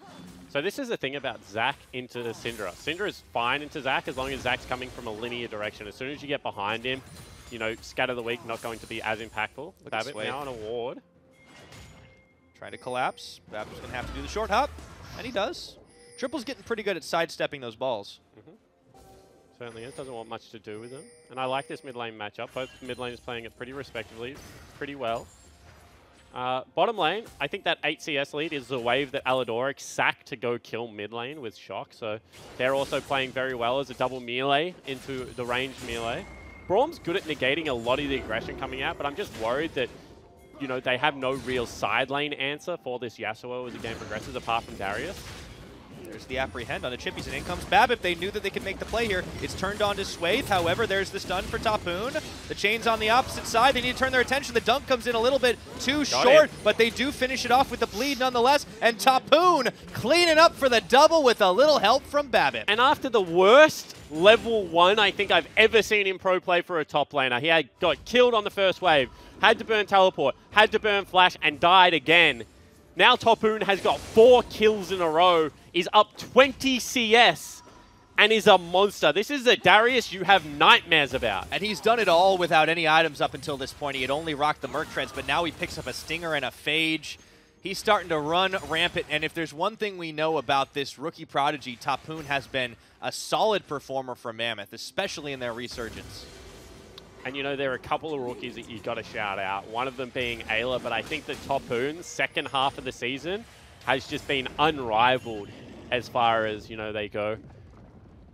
So this is the thing about Zac into Syndra. Syndra is fine into Zac as long as Zac's coming from a linear direction. As soon as you get behind him, you know, scatter the weak, not going to be as impactful. Babbitt now on a ward. Trying to collapse. Babbitt's going to have to do the short hop, and he does. Triple's getting pretty good at sidestepping those balls. Certainly is. Doesn't want much to do with them. And I like this mid lane matchup. Both mid lanes playing it pretty respectively, pretty well. Bottom lane, I think that 8 CS lead is the wave that Aladoric sacked to go kill mid lane with Shock. So they're also playing very well as a double melee into the ranged melee. Braum's good at negating a lot of the aggression coming out, but I'm just worried that, you know, they have no real side lane answer for this Yasuo as the game progresses apart from Darius. There's the apprehend on the Chippies, and in comes Babbitt. They knew that they could make the play here. It's turned on to Swathe. However, there's the stun for Tapoon. The chain's on the opposite side. They need to turn their attention. The dunk comes in a little bit too short, but they do finish it off with the bleed nonetheless. And Tapoon cleaning up for the double with a little help from Babbitt. And after the worst level 1 I think I've ever seen in pro play for a top laner, he got killed on the first wave, had to burn teleport, had to burn flash, and died again. Now Tapoon has got 4 kills in a row, is up 20 CS, and is a monster. This is a Darius you have nightmares about. And he's done it all without any items up until this point. He had only rocked the Merc Treads, but now he picks up a Stinger and a Phage. He's starting to run rampant, and if there's one thing we know about this rookie prodigy, Tapoon has been a solid performer for Mammoth, especially in their resurgence. And you know, there are a couple of rookies that you got to shout out, one of them being Ayla, but I think that Tapoon's second half of the season has just been unrivaled as far as, you know, they go.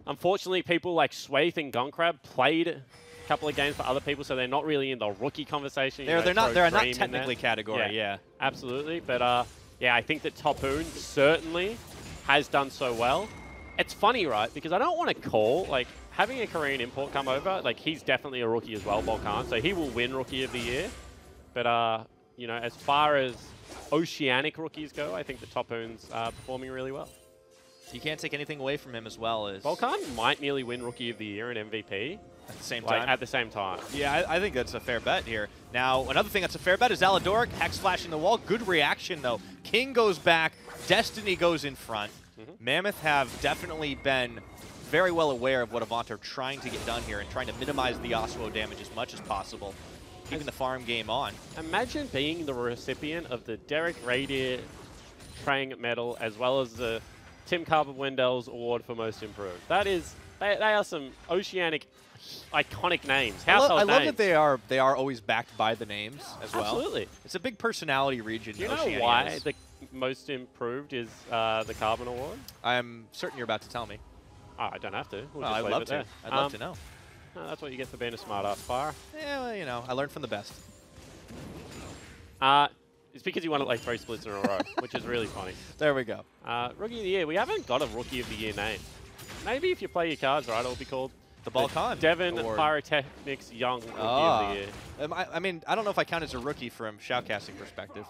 Unfortunately, people like Swathe and Gunkrab played a couple of games for other people, so they're not really in the rookie conversation. They're not technically category, yeah. Absolutely, but yeah, I think that Tapoon certainly has done so well. It's funny, right? Because I don't want to call, like, having a Korean import come over, like, he's definitely a rookie as well, Volkan, so he will win Rookie of the Year. But, you know, as far as Oceanic rookies go, I think that Tapoon's performing really well. You can't take anything away from him as well as... Volkan might nearly win Rookie of the Year and MVP. At the same time? At the same time. Yeah, I think that's a fair bet here. Now, another thing that's a fair bet is Aladoric, Hex flashing the wall. Good reaction, though. King goes back, Destiny goes in front. Mammoth have definitely been very well aware of what Avant are trying to get done here and trying to minimize the Yasuo damage as much as possible, keeping the farm game on. Imagine being the recipient of the Derek Radier Praying Medal as well as the Tim Carper-Wendell's award for Most Improved. That is, they are some Oceanic iconic names, household names. I love that they are always backed by the names as well. Absolutely. It's a big personality region. Do you know why the Most Improved is the Carbon Award? I'm certain you're about to tell me. Oh, I don't have to. We'll I'd love to. I'd love to know. No, that's what you get for being a smart-ass fire. Yeah, well, you know, I learned from the best. It's because you won it like 3 splits in a row, which is really funny. There we go. Rookie of the Year. We haven't got a Rookie of the Year name. Maybe if you play your cards right, it'll be called the Balkan Devon Award. Pyrotechnics Young Rookie of the Year. I mean, I don't know if I count as a rookie from shoutcasting perspective.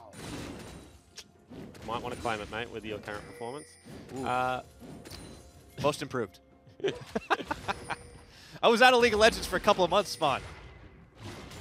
Might want to claim it, mate, with your current performance. Most Improved. I was out of League of Legends for a couple of months, Spawn.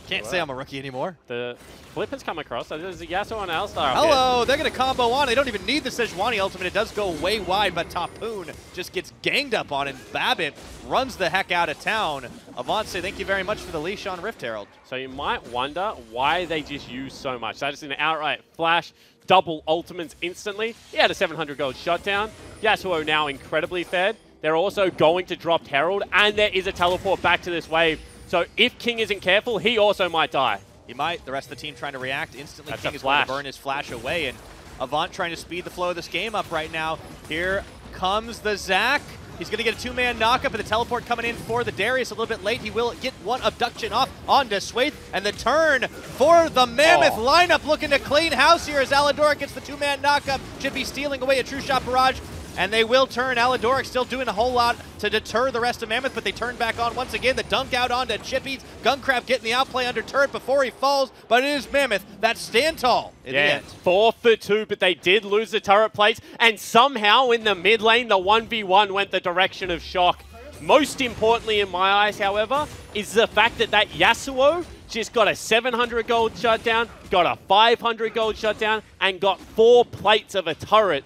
Can't say I'm a rookie anymore. The flip has come across. So there's a Yasuo and Alistar. Hello, they're going to combo on. They don't even need the Sejuani ultimate. It does go way wide, but Tapoon just gets ganged up on, and Babbitt runs the heck out of town. Avant say thank you very much for the leash on Rift Herald. So you might wonder why they just use so much. That is an outright flash, double ultimates instantly. He had a 700 gold shutdown. Yasuo now incredibly fed. They're also going to drop Herald, and there is a teleport back to this wave. So if King isn't careful, he also might die. He might. The rest of the team trying to react instantly. That's King is going to burn his flash away, and Avant trying to speed the flow of this game up right now. Here comes the Zac. He's going to get a 2-man knockup, and the teleport coming in for the Darius a little bit late. He will get one abduction off onto Swathe, and the turn for the Mammoth lineup looking to clean house here as Aladoric gets the 2-man knockup. Should be stealing away a True Shot Barrage. And they will turn. Aladoric still doing a whole lot to deter the rest of Mammoth, but they turn back on once again. The dunk out onto Chippies. Gunkrab getting the outplay under turret before he falls, but it is Mammoth that stand tall in the end. 4 for 2, but they did lose the turret plates, and somehow in the mid lane, the 1v1 went the direction of Shock. Most importantly in my eyes, however, is the fact that Yasuo just got a 700 gold shutdown, got a 500 gold shutdown, and got 4 plates of a turret.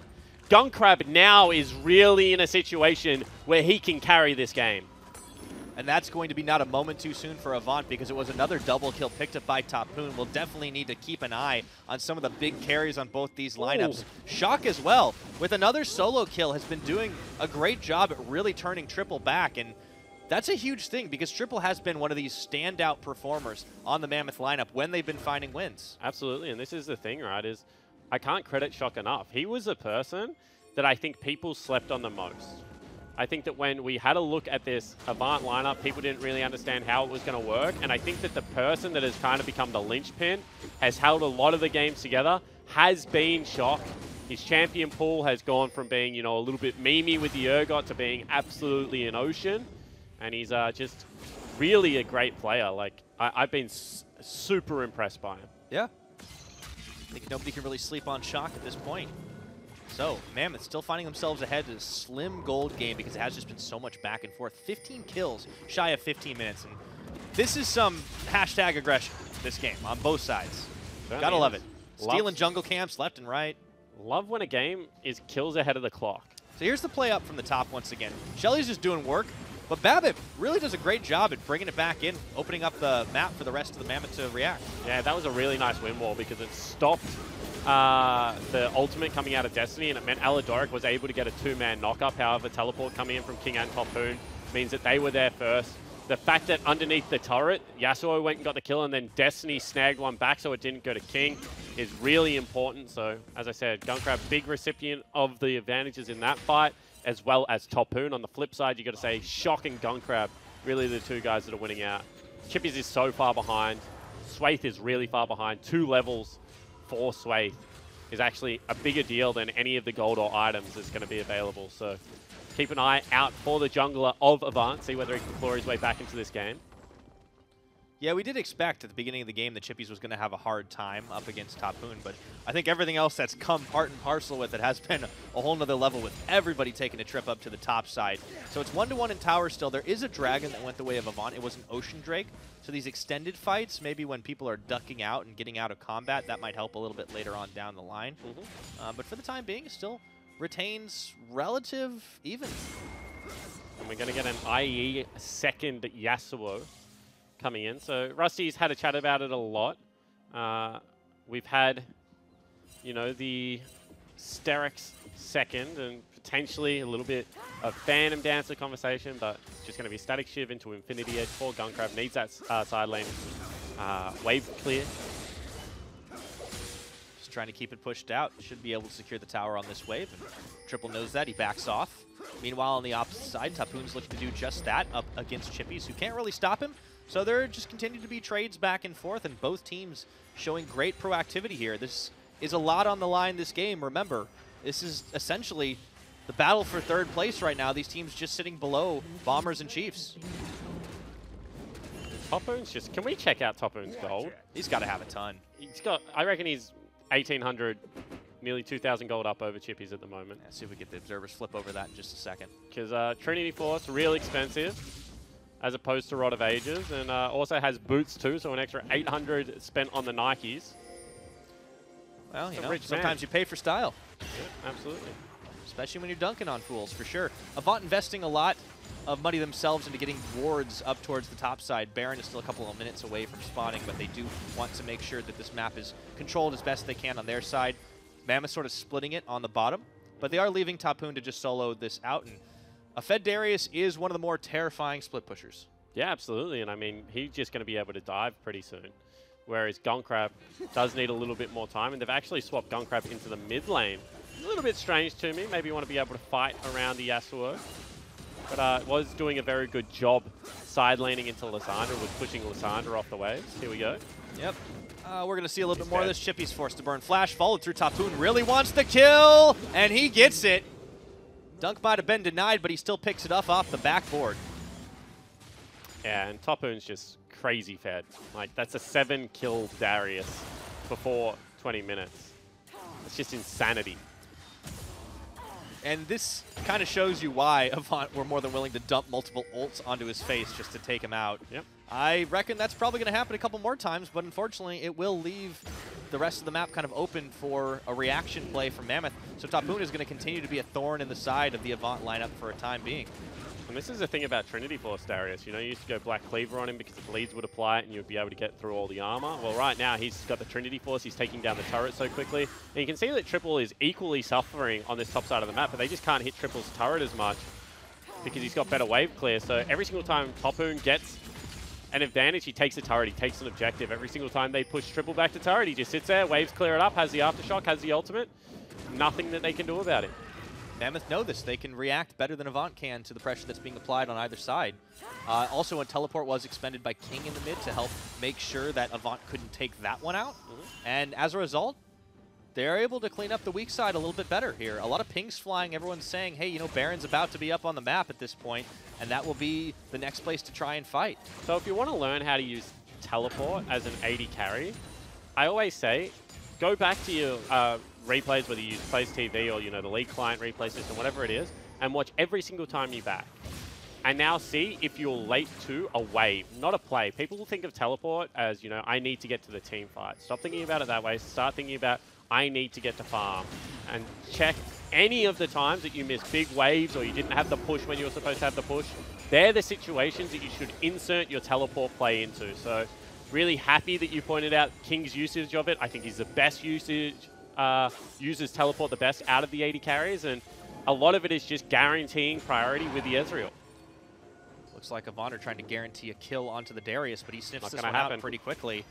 Gunkrab now is really in a situation where he can carry this game. And that's going to be not a moment too soon for Avant because it was another double kill picked up by Tapoon. We'll definitely need to keep an eye on some of the big carries on both these lineups. Ooh. Shock as well, with another solo kill, has been doing a great job at really turning Triple back. And that's a huge thing because Triple has been one of these standout performers on the Mammoth lineup when they've been finding wins. Absolutely, and this is the thing, right, is I can't credit Shock enough. He was a person that I think people slept on the most. I think that when we had a look at this Avant lineup, people didn't really understand how it was going to work, and I think that the person that has kind of become the linchpin, has held a lot of the games together, has been Shock. His champion pool has gone from being, you know, a little bit memey with the Urgot to being absolutely an ocean. And he's just really a great player. Like, I've been super impressed by him. Yeah. I think nobody can really sleep on Shock at this point. So, Mammoth still finding themselves ahead in a slim gold game because it has just been so much back and forth. 15 kills, shy of 15 minutes. And this is some hashtag aggression, this game, on both sides. Certainly Gotta love is. it. Stealing jungle camps left and right. Love when a game is kills ahead of the clock. So here's the play up from the top once again. Shelly's just doing work, but Babip really does a great job at bringing it back in, opening up the map for the rest of the Mammoth to react. Yeah, that was a really nice win wall because it stopped the ultimate coming out of Destiny, and it meant Aladoric was able to get a 2-man knock-up. However, teleport coming in from King and Tophoon means that they were there first. The fact that underneath the turret, Yasuo went and got the kill, and then Destiny snagged one back so it didn't go to King is really important. So, as I said, Gunkrab, big recipient of the advantages in that fight, as well as Tophoon. On the flip side, you got to say, Shock and Gunkrab, really the two guys that are winning out. Chippies is so far behind. Swaith is really far behind. 2 levels for Swaith is actually a bigger deal than any of the gold or items that's going to be available. So keep an eye out for the jungler of Avant, see whether he can claw his way back into this game. Yeah, we did expect at the beginning of the game that Chippies was going to have a hard time up against Tophoon, but I think everything else that's come part and parcel with it has been a whole nother level with everybody taking a trip up to the top side. So it's 1-1 in tower still. There is a dragon that went the way of Avant. It was an Ocean Drake. So these extended fights, maybe when people are ducking out and getting out of combat, that might help a little bit later on down the line. But for the time being, it still retains relative even. And we're going to get an IE second Yasuo coming in. So Rusty's had a chat about it a lot. We've had, you know, the Sterix second and potentially a little bit of Phantom Dancer conversation, but just going to be Static Shiv into Infinity Edge for Gunkrab. Needs that side lane wave clear. Just trying to keep it pushed out. Should be able to secure the tower on this wave. And Triple knows that. He backs off. Meanwhile, on the opposite side, Tophoon's looking to do just that up against Chippies, who can't really stop him. So there just continue to be trades back and forth, and both teams showing great proactivity here. This is a lot on the line this game. Remember, this is essentially the battle for third place right now. These teams just sitting below Bombers and Chiefs. Tophoon's just... Can we check out Tophoon's gold? He's got to have a ton. He's got... I reckon he's 1,800, nearly 2,000 gold up over Chippies at the moment. Let's see if we get the observers flip over that in just a second. Because Trinity Force, real expensive, as opposed to Rod of Ages, and also has boots too, so an extra 800 spent on the Nikes. Well, you know, rich sometimes man. you pay for style. Yeah, absolutely. Especially when you're dunking on fools, for sure. Avant investing a lot of money themselves into getting wards up towards the top side. Baron is still a couple of minutes away from spawning, but they do want to make sure that this map is controlled as best they can on their side. Mammoth sort of splitting it on the bottom, but they are leaving Tophoon to just solo this out. And a Fed Darius is one of the more terrifying split pushers. Yeah, absolutely. And I mean, he's just going to be able to dive pretty soon. Whereas Gunkrab does need a little bit more time. And they've actually swapped Gunkrab into the mid lane. A little bit strange to me. Maybe you want to be able to fight around the Yasuo. But was doing a very good job side laning into Lysandra, with pushing Lysandra off the waves. Here we go. Yep. We're going to see a little bit more of this. Chippy's forced to burn flash. Followed through. Tophoon really wants the kill. And he gets it. Dunk might have been denied, but he still picks it up off the backboard. Yeah, and Tophoon's just crazy fed. Like, that's a 7-kill Darius before 20 minutes. It's just insanity. And this kind of shows you why Avant were more than willing to dump multiple ults onto his face just to take him out. Yep. I reckon that's probably going to happen a couple more times, but unfortunately it will leave the rest of the map kind of open for a reaction play from Mammoth. So Tophoon is going to continue to be a thorn in the side of the Avant lineup for a time being. And this is the thing about Trinity Force Darius. You know, you used to go Black Cleaver on him because the bleeds would apply it and you would be able to get through all the armor. Well, right now he's got the Trinity Force. He's taking down the turret so quickly. And you can see that Triple is equally suffering on this top side of the map, but they just can't hit Triple's turret as much because he's got better wave clear. So every single time Tophoon gets an advantage, he takes a turret, he takes an objective. Every single time they push Triple back to turret, he just sits there, waves clear it up, has the Aftershock, has the ultimate. Nothing that they can do about it. Mammoth know this. They can react better than Avant can to the pressure that's being applied on either side. Also, a teleport was expended by King in the mid to help make sure that Avant couldn't take that one out. And as a result, they're able to clean up the weak side a little bit better here. A lot of pings flying. Everyone's saying, hey, you know, Baron's about to be up on the map at this point, and that will be the next place to try and fight. So if you want to learn how to use teleport as an AD carry, I always say, go back to your replays, whether you use Plays TV or, you know, the League Client replay system, whatever it is, and watch every single time you back. And now see if you're late to a wave, not a play. People will think of teleport as, you know, I need to get to the team fight. Stop thinking about it that way. Start thinking about, I need to get to farm. And check any of the times that you missed big waves or you didn't have the push when you were supposed to have the push. They're the situations that you should insert your teleport play into. So really happy that you pointed out King's usage of it. I think he's the best usage, uses teleport the best out of the AD carries. And a lot of it is just guaranteeing priority with the Ezreal. Looks like Avant are trying to guarantee a kill onto the Darius, but he sniffs Not this gonna one happen. out pretty quickly.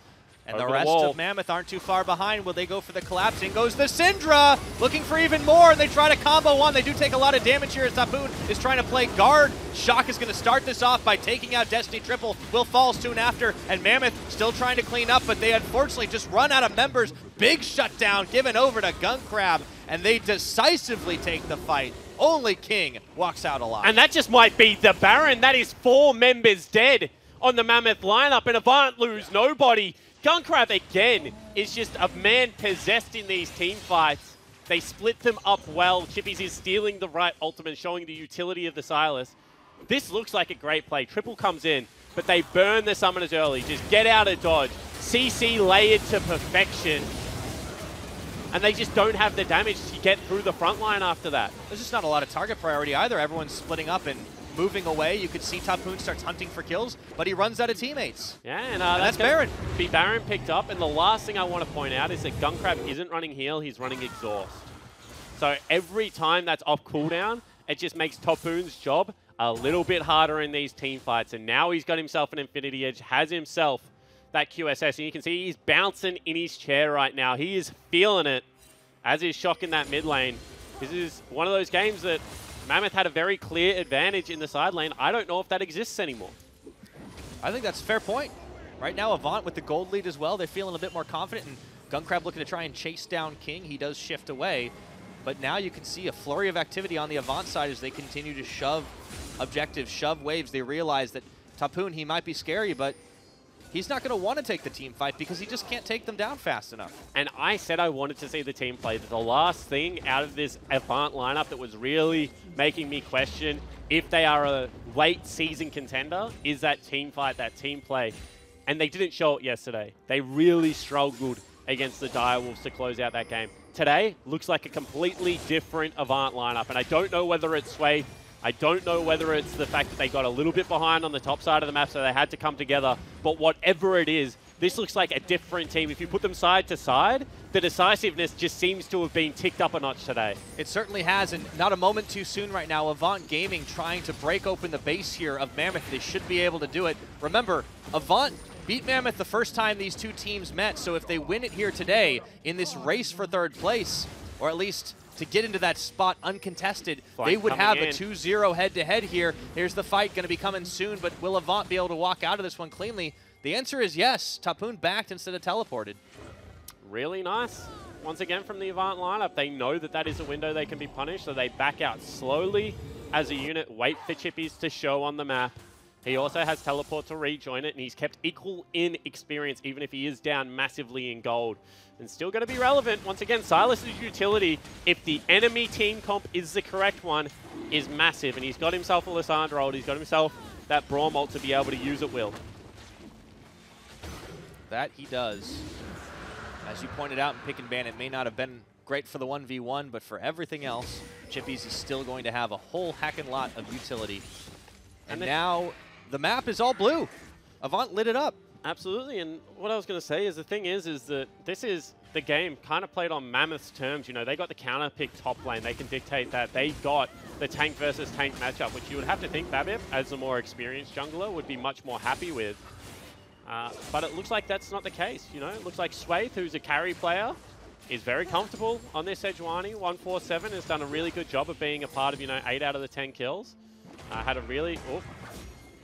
And Over the the rest wall. of Mammoth aren't too far behind. Will they go for the collapse? In goes the Syndra, looking for even more, and they try to combo one. They do take a lot of damage here as Tapoon is trying to play guard. Shock is going to start this off by taking out Destiny Triple. Will fall soon after, and Mammoth still trying to clean up, but they unfortunately just run out of members. Big shutdown given over to Gunkrab, and they decisively take the fight. Only King walks out alive. And that just might be the Baron. That is 4 members dead on the Mammoth lineup, and Avant lose nobody. Gunkrab again is just a man possessed in these team fights. They split them up well. Chippies is stealing the right ultimate, showing the utility of the Sylas. This looks like a great play. Triple comes in, but they burn the summoners early. Just get out of dodge. CC layered to perfection. And they just don't have the damage to get through the front line after that. There's just not a lot of target priority either. Everyone's splitting up and moving away. You could see Tapoon starts hunting for kills, but he runs out of teammates. Yeah, and that's Baron. Be Baron picked up, and the last thing I want to point out is that Gunkrab isn't running heal, he's running exhaust. So every time that's off cooldown, it just makes Tapoon's job a little bit harder in these team fights. And now he's got himself an Infinity Edge, has himself that QSS, and you can see he's bouncing in his chair right now. He is feeling it, as is Shock in that mid lane. This is one of those games that Mammoth had a very clear advantage in the side lane. I don't know if that exists anymore. I think that's a fair point. Right now, Avant with the gold lead as well, they're feeling a bit more confident, and Gunkrab looking to try and chase down King. He does shift away, but now you can see a flurry of activity on the Avant side as they continue to shove objectives, shove waves. They realize that Tapoon, he might be scary, but he's not going to want to take the team fight because he just can't take them down fast enough. And I said I wanted to see the team play. The last thing out of this Avant lineup that was really making me question if they are a late season contender is that team fight, that team play. And they didn't show it yesterday. They really struggled against the Direwolves to close out that game. Today looks like a completely different Avant lineup, and I don't know whether it's Sway. I don't know whether it's the fact that they got a little bit behind on the top side of the map, so they had to come together. But whatever it is, this looks like a different team. If you put them side to side, the decisiveness just seems to have been ticked up a notch today. It certainly has, and not a moment too soon right now. Avant Gaming trying to break open the base here of Mammoth. They should be able to do it. Remember, Avant beat Mammoth the first time these two teams met, so if they win it here today in this race for third place, or at least to get into that spot uncontested, they would have a 2-0 head-to-head here. Here's the fight going to be coming soon, but will Avant be able to walk out of this one cleanly? The answer is yes. Tapoon backed instead of teleported. Really nice. Once again from the Avant lineup, they know that that is a window they can be punished, so they back out slowly as a unit, wait for Chippies to show on the map. He also has teleport to rejoin it, and he's kept equal in experience, even if he is down massively in gold. And still going to be relevant. Once again, Sylas' utility, if the enemy team comp is the correct one, is massive. And he's got himself a Lissandra ult. He's got himself that Braum ult to be able to use at will. That he does. As you pointed out in Pick and Ban, it may not have been great for the 1v1, but for everything else, Chippies is still going to have a whole heckin' lot of utility. And now the map is all blue. Avant lit it up. Absolutely, and what I was going to say is the thing is that this is the game kind of played on Mammoth's terms. You know, they got the counter pick top lane. They can dictate that. They got the tank versus tank matchup, which you would have to think Babip, as a more experienced jungler, would be much more happy with. But it looks like that's not the case. You know, it looks like Swaith, who's a carry player, is very comfortable on this Sejuani. 147 has done a really good job of being a part of, you know, 8 out of the 10 kills. Had a really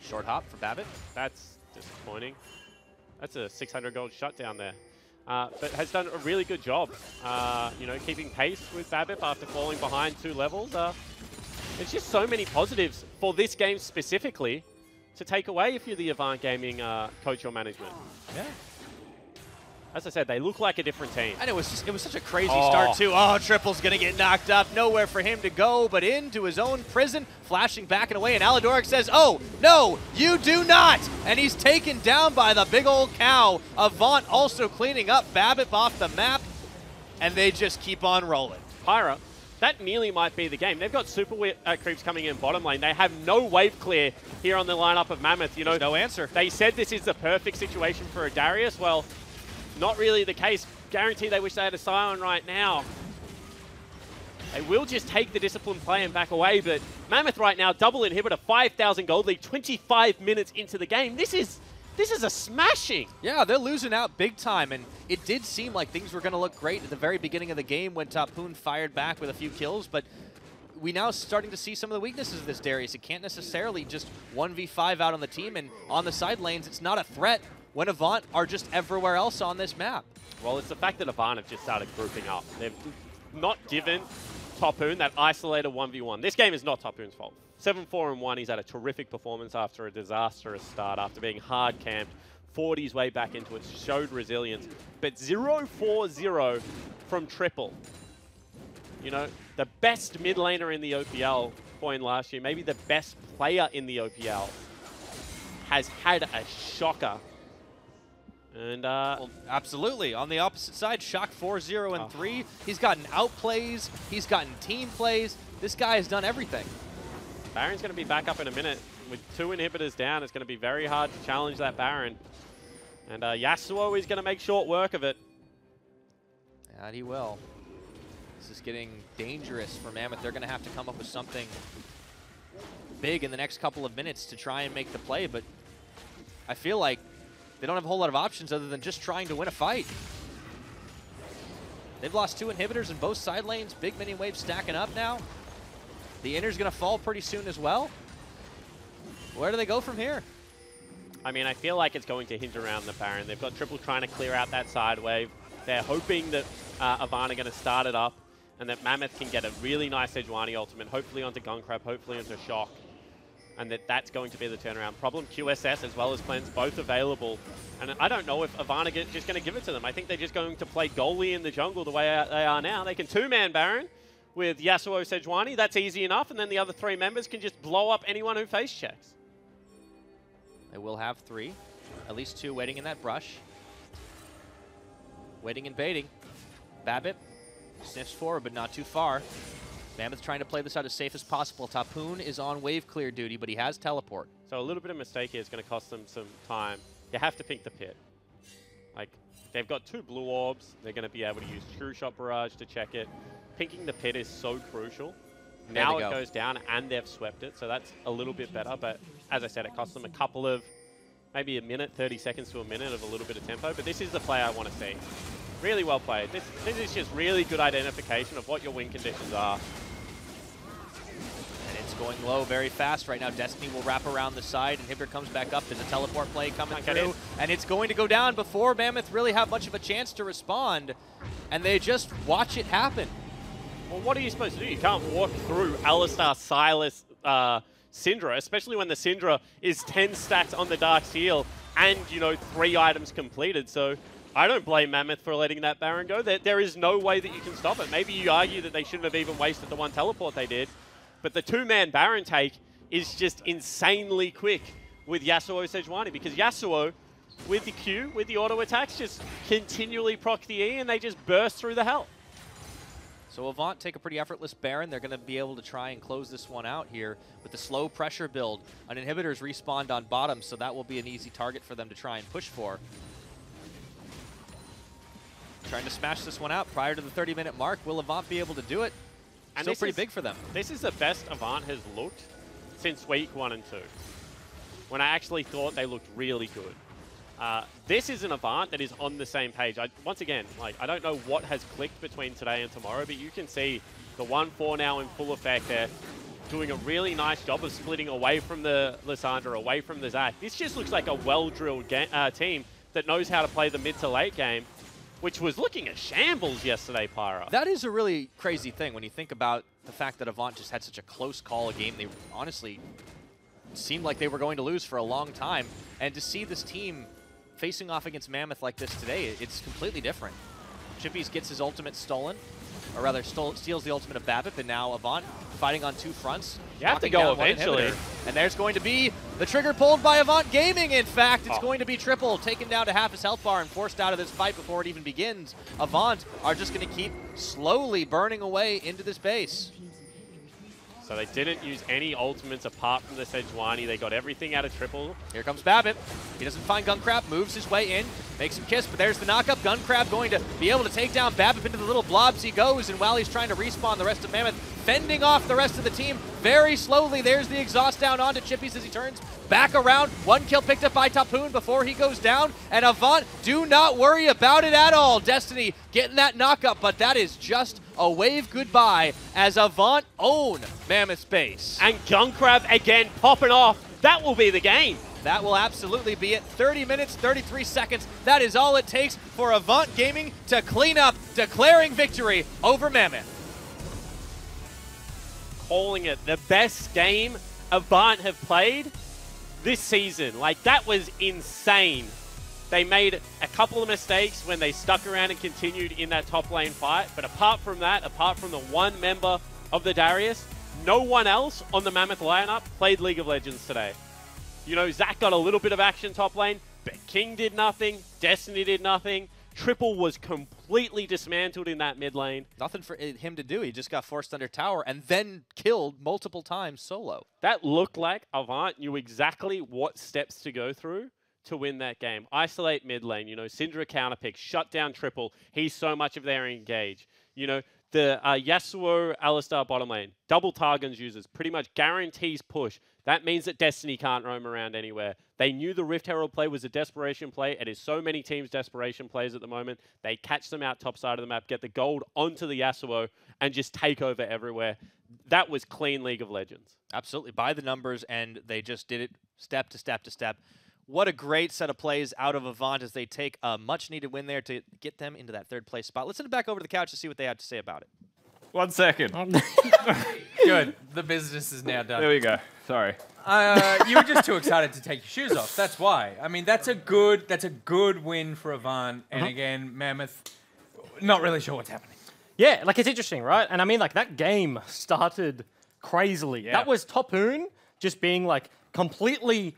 Short hop for Babbitt. That's disappointing. That's a 600 gold shutdown there. but has done a really good job, you know, keeping pace with Babip after falling behind 2 levels. There's just so many positives for this game specifically to take away if you're the Avant Gaming coach or management. Yeah. As I said, they look like a different team. And it was such a crazy start, too. Oh, Triple's going to get knocked up. Nowhere for him to go, but into his own prison, flashing back and away. And Aladoric says, oh, no, you do not. And he's taken down by the big old cow. Avant also cleaning up Babip off the map. And they just keep on rolling. Pyra, that nearly might be the game. They've got super creeps coming in bottom lane. They have no wave clear here on the lineup of Mammoth. You know, there's no answer. They said this is the perfect situation for a Darius. Well, not really the case. Guarantee they wish they had a Scion right now. They will just take the disciplined play and back away, but Mammoth right now, double inhibitor, 5,000 gold lead, 25 minutes into the game. This is a smashing. Yeah, they're losing out big time, and it did seem like things were going to look great at the very beginning of the game when Tapoon fired back with a few kills, but we now starting to see some of the weaknesses of this Darius. It can't necessarily just 1v5 out on the team, and on the side lanes, it's not a threat when Avant are just everywhere else on this map. Well, it's the fact that Avant have just started grouping up. They've not given Tapoon that isolated 1v1. This game is not Tapoon's fault. 7-4-1, he's had a terrific performance after a disastrous start, after being hard camped, fought his way back into it, showed resilience. But 0-4-0 from Triple. You know, the best mid laner in the OPL point last year, maybe the best player in the OPL, has had a shocker. And well, absolutely. On the opposite side, Shock 4-0 and 3. He's gotten outplays. He's gotten team plays. This guy has done everything. Baron's going to be back up in a minute. With 2 inhibitors down, it's going to be very hard to challenge that Baron. And Yasuo is going to make short work of it. And he will. This is getting dangerous for Mammoth. They're going to have to come up with something big in the next couple of minutes to try and make the play, but I feel like they don't have a whole lot of options other than just trying to win a fight. They've lost 2 inhibitors in both side lanes. Big minion wave stacking up now. The inner's going to fall pretty soon as well. Where do they go from here? I mean, I feel like it's going to hinge around the Baron. They've got Triple trying to clear out that side wave. They're hoping that Avant are going to start it up and that Mammoth can get a really nice Sejuani ultimate, hopefully onto Gunkrab, hopefully onto Shock. And that's going to be the turnaround. Problem, QSS as well as Cleanse, both available. And I don't know if Avant are just going to give it to them. I think they're just going to play goalie in the jungle the way they are now. They can 2-man Baron with Yasuo Sejuani. That's easy enough. And then the other 3 members can just blow up anyone who face checks. They will have 3. At least 2 waiting in that brush. Waiting and baiting. Babip sniffs forward, but not too far. Mammoth trying to play this out as safe as possible. Tapoon is on wave clear duty, but he has teleport. So a little bit of mistake here is going to cost them some time. You have to pink the pit. Like, they've got 2 blue orbs. They're going to be able to use True Shot Barrage to check it. Pinking the pit is so crucial. Now it goes down and they've swept it, so that's a little bit better. But as I said, it costs them a couple of, maybe a minute, 30 seconds to a minute of a little bit of tempo. But this is the play I want to see. Really well played. This is just really good identification of what your win conditions are. And it's going low very fast right now. Destiny will wrap around the side. Inhibitor comes back up. There's a teleport play coming through. And it's going to go down before Mammoth really have much of a chance to respond. And they just watch it happen. Well, what are you supposed to do? You can't walk through Alistar, Silas, Syndra, especially when the Syndra is 10 stacks on the Dark Seal and, you know, 3 items completed. So I don't blame Mammoth for letting that Baron go. There is no way that you can stop it. Maybe you argue that they shouldn't have even wasted the 1 teleport they did. But the 2-man Baron take is just insanely quick with Yasuo Sejuani, because Yasuo, with the Q, with the auto attacks, just continually proc the E and they just burst through the hell. So Avant take a pretty effortless Baron. They're going to be able to try and close this one out here with the slow pressure build. An inhibitor's respawned on bottom, so that will be an easy target for them to try and push for. Trying to smash this one out prior to the 30-minute mark. Will Avant be able to do it? And still pretty big for them. This is the best Avant has looked since week 1 and 2, when I actually thought they looked really good. This is an Avant that is on the same page. Once again, like, I don't know what has clicked between today and tomorrow, but you can see the 1-4 now in full effect. They're doing a really nice job of splitting away from the Lissandra, away from the Zac. This just looks like a well-drilled team that knows how to play the mid to late game. which was looking at shambles yesterday, Pyra. That is a really crazy thing when you think about the fact that Avant just had such a close call, a game they honestly seemed like they were going to lose for a long time. And to see this team facing off against Mammoth like this today, it's completely different. Chippies gets his ultimate stolen, or rather steals the ultimate of Babbitt, but now Avant fighting on two fronts. You have to go eventually. And there's going to be the trigger pulled by Avant Gaming, in fact. It's going to be Triple taken down to half his health bar and forced out of this fight before it even begins. Avant are just going to keep slowly burning away into this base. So they didn't use any ultimates apart from the Sejuani. They got everything out of Triple. Here comes Babbitt. He doesn't find Gunkrab, moves his way in, makes him kiss, but there's the knockup. Gunkrab going to be able to take down Babbitt into the little blobs he goes, and while he's trying to respawn the rest of Mammoth, fending off the rest of the team very slowly. There's the exhaust down onto Chippies as he turns back around. One kill picked up by Tapoon before he goes down, and Avant, do not worry about it at all. Destiny getting that knockup, but that is just a wave goodbye as Avant own Mammoth base. And Gunkrab again popping off. That will be the game. That will absolutely be it. 30 minutes, 33 seconds. That is all it takes for Avant Gaming to clean up, declaring victory over Mammoth. Calling it the best game Avant have played this season. Like, that was insane. They made a couple of mistakes when they stuck around and continued in that top lane fight. But apart from that, apart from the one member of the Darius, no one else on the Mammoth lineup played League of Legends today. You know, Zach got a little bit of action top lane, but King did nothing, Destiny did nothing. Triple was completely dismantled in that mid lane. Nothing for him to do. He just got forced under tower and then killed multiple times solo. That looked like Avant knew exactly what steps to go through to win that game. Isolate mid lane, you know, Syndra counterpick, shut down Triple. He's so much of their engage. You know, the Yasuo Alistar bottom lane, double Targon's users, pretty much guarantees push. That means that Destiny can't roam around anywhere. They knew the Rift Herald play was a desperation play. It is so many teams' desperation plays at the moment. They catch them out top side of the map, get the gold onto the Yasuo, and just take over everywhere. That was clean League of Legends. Absolutely, by the numbers, and they just did it step to step to step. What a great set of plays out of Avant as they take a much-needed win there to get them into that third place spot. Let's send it back over to the couch to see what they have to say about it. 1 second. Good. The business is now done. There we go. Sorry. You were just too excited to take your shoes off. That's why. I mean, that's a good win for Avant. And again, Mammoth, not really sure what's happening. Yeah, like, it's interesting, right? And I mean, like, that game started crazily. Yeah. That was Tapoon just being like completely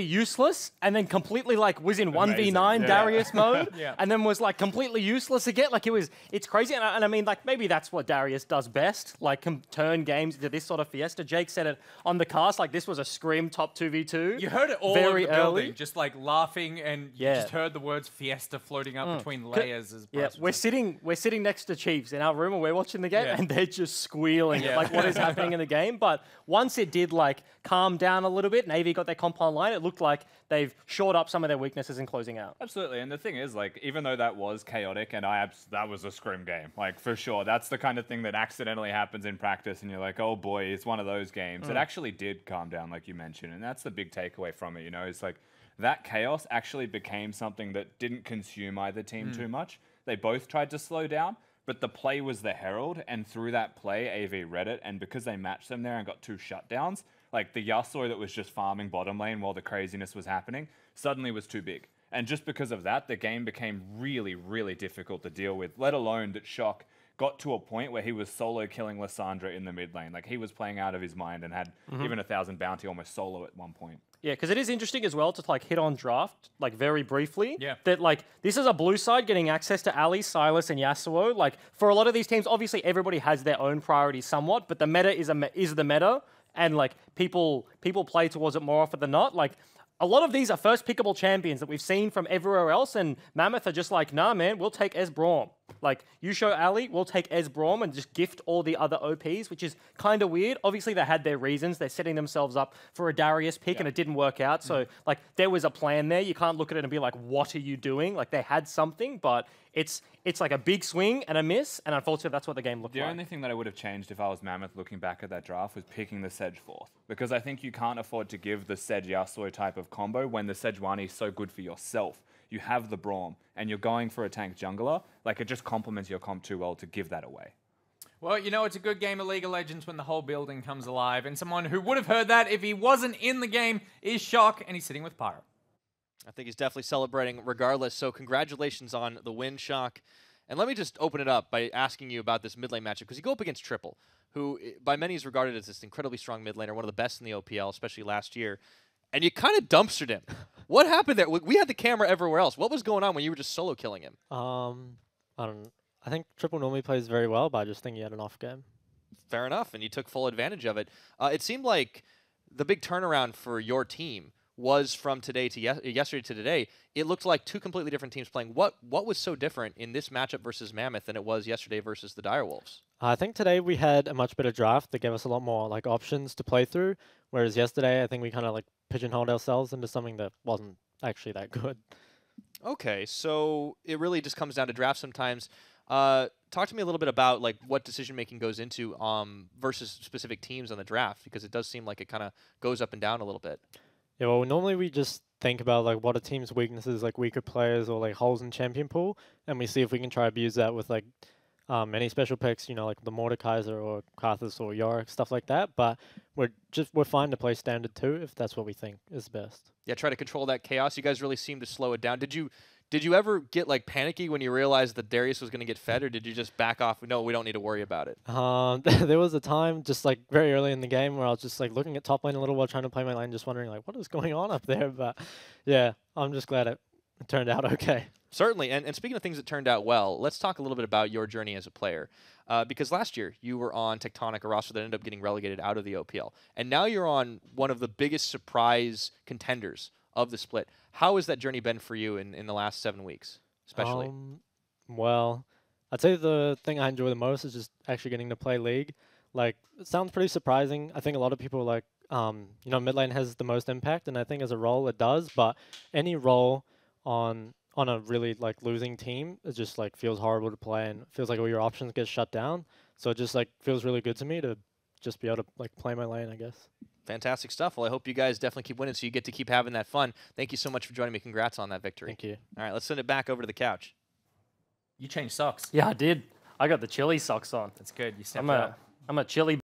useless, and then completely like was in 1v9 Darius mode, and then was like completely useless again. Like, it's crazy. And I mean, like, maybe that's what Darius does best, like turn games into this sort of fiesta. Jake said it on the cast, like this was a scrim top 2v2. You heard it all very over the building, early. just like laughing, and you just heard the words fiesta floating up between layers. As we're sitting next to Chiefs in our room, and we're watching the game, and they're just squealing at like what is happening in the game. But once it did like calm down a little bit, and AV got their comp online, it looked like they've shored up some of their weaknesses in closing out. Absolutely, and the thing is, like, even though that was chaotic, and that was a scrim game, like, for sure, that's the kind of thing that accidentally happens in practice, and you're like, oh boy, it's one of those games. It actually did calm down, like you mentioned, and that's the big takeaway from it, you know, it's like, that chaos actually became something that didn't consume either team too much. They both tried to slow down, but the play was the Herald, and through that play, AV read it, and because they matched them there and got 2 shutdowns, like the Yasuo that was just farming bottom lane while the craziness was happening suddenly was too big. And just because of that, the game became really, really difficult to deal with, let alone that Shock got to a point where he was solo killing Lissandra in the mid lane. Like, he was playing out of his mind and had even 1,000 bounty almost solo at one point. Yeah, because it is interesting as well to like hit on draft, like very briefly. Yeah. That like this is a blue side getting access to Ali, Silas, and Yasuo. Like, for a lot of these teams, obviously everybody has their own priorities somewhat, but the meta is the meta, and like people play towards it more often than not. Like, a lot of these are first pickable champions that we've seen from everywhere else, and Mammoth are just like, nah, man, we'll take Esbraum. Like, you show Ali, we'll take Esbraum and just gift all the other OPs, which is kind of weird. Obviously, they had their reasons. They're setting themselves up for a Darius pick, and it didn't work out. So, like, there was a plan there. You can't look at it and be like, what are you doing? Like, they had something, but it's like a big swing and a miss, and unfortunately, that's what the game looked like. The only thing that I would have changed if I was Mammoth looking back at that draft was picking the Sedge 4th. Because I think you can't afford to give the Sedge Yasuo type of combo when the Sejuani is so good for yourself. you have the Braum, and you're going for a tank jungler, like it just complements your comp too well to give that away. Well, you know, it's a good game of League of Legends when the whole building comes alive, and someone who would have heard that if he wasn't in the game is Shock, and he's sitting with Pyro. I think he's definitely celebrating regardless, so congratulations on the win, Shock. And let me just open it up by asking you about this mid lane matchup, because you go up against Triple, who by many is regarded as this incredibly strong mid laner, one of the best in the OPL, especially last year, and you kind of dumpstered him. What happened there? We had the camera everywhere else. What was going on when you were just solo killing him? I don't. I think Triple normally plays very well, but I just think he had an off game. Fair enough, and you took full advantage of it. It seemed like the big turnaround for your team was from today to yesterday to today. It looked like two completely different teams playing. What was so different in this matchup versus Mammoth than it was yesterday versus the Direwolves? I think today we had a much better draft that gave us a lot more like options to play through, whereas yesterday I think we kind of like pigeonholed ourselves into something that wasn't actually that good. Okay, so it really just comes down to draft sometimes. Talk to me a little bit about like what decision making goes into versus specific teams on the draft, because it does seem like it kind of goes up and down a little bit. Yeah, well, normally we just think about like what a team's weaknesses, like weaker players or like holes in champion pool, and we see if we can try abuse that with like any special picks, you know, like the Mordekaiser or Karthus or Yorick, stuff like that. But we're fine to play standard too if that's what we think is best. Yeah, try to control that chaos. You guys really seem to slow it down. Did you ever get like panicky when you realized that Darius was going to get fed, or did you just back off? No, we don't need to worry about it. There was a time just like very early in the game where I was just like looking at top lane a little while trying to play my lane, just wondering like what is going on up there. But yeah, I'm just glad it turned out okay. Certainly, and speaking of things that turned out well, let's talk a little bit about your journey as a player. Because last year, you were on Tectonic, a roster that ended up getting relegated out of the OPL. And now you're on one of the biggest surprise contenders of the split. How has that journey been for you in the last 7 weeks, especially? Well, I'd say the thing I enjoy the most is just actually getting to play League. Like, it sounds pretty surprising. I think a lot of people like, you know, mid lane has the most impact, and I think as a role it does, but any role on a really like losing team, it just like feels horrible to play and feels like all your options get shut down. So it just like feels really good to me to just be able to like play my lane, I guess. Fantastic stuff. Well, I hope you guys definitely keep winning so you get to keep having that fun. Thank you so much for joining me. Congrats on that victory. Thank you. All right, let's send it back over to the couch. You changed socks. Yeah, I did. I got the chili socks on. That's good. You stepped up. I'm a chili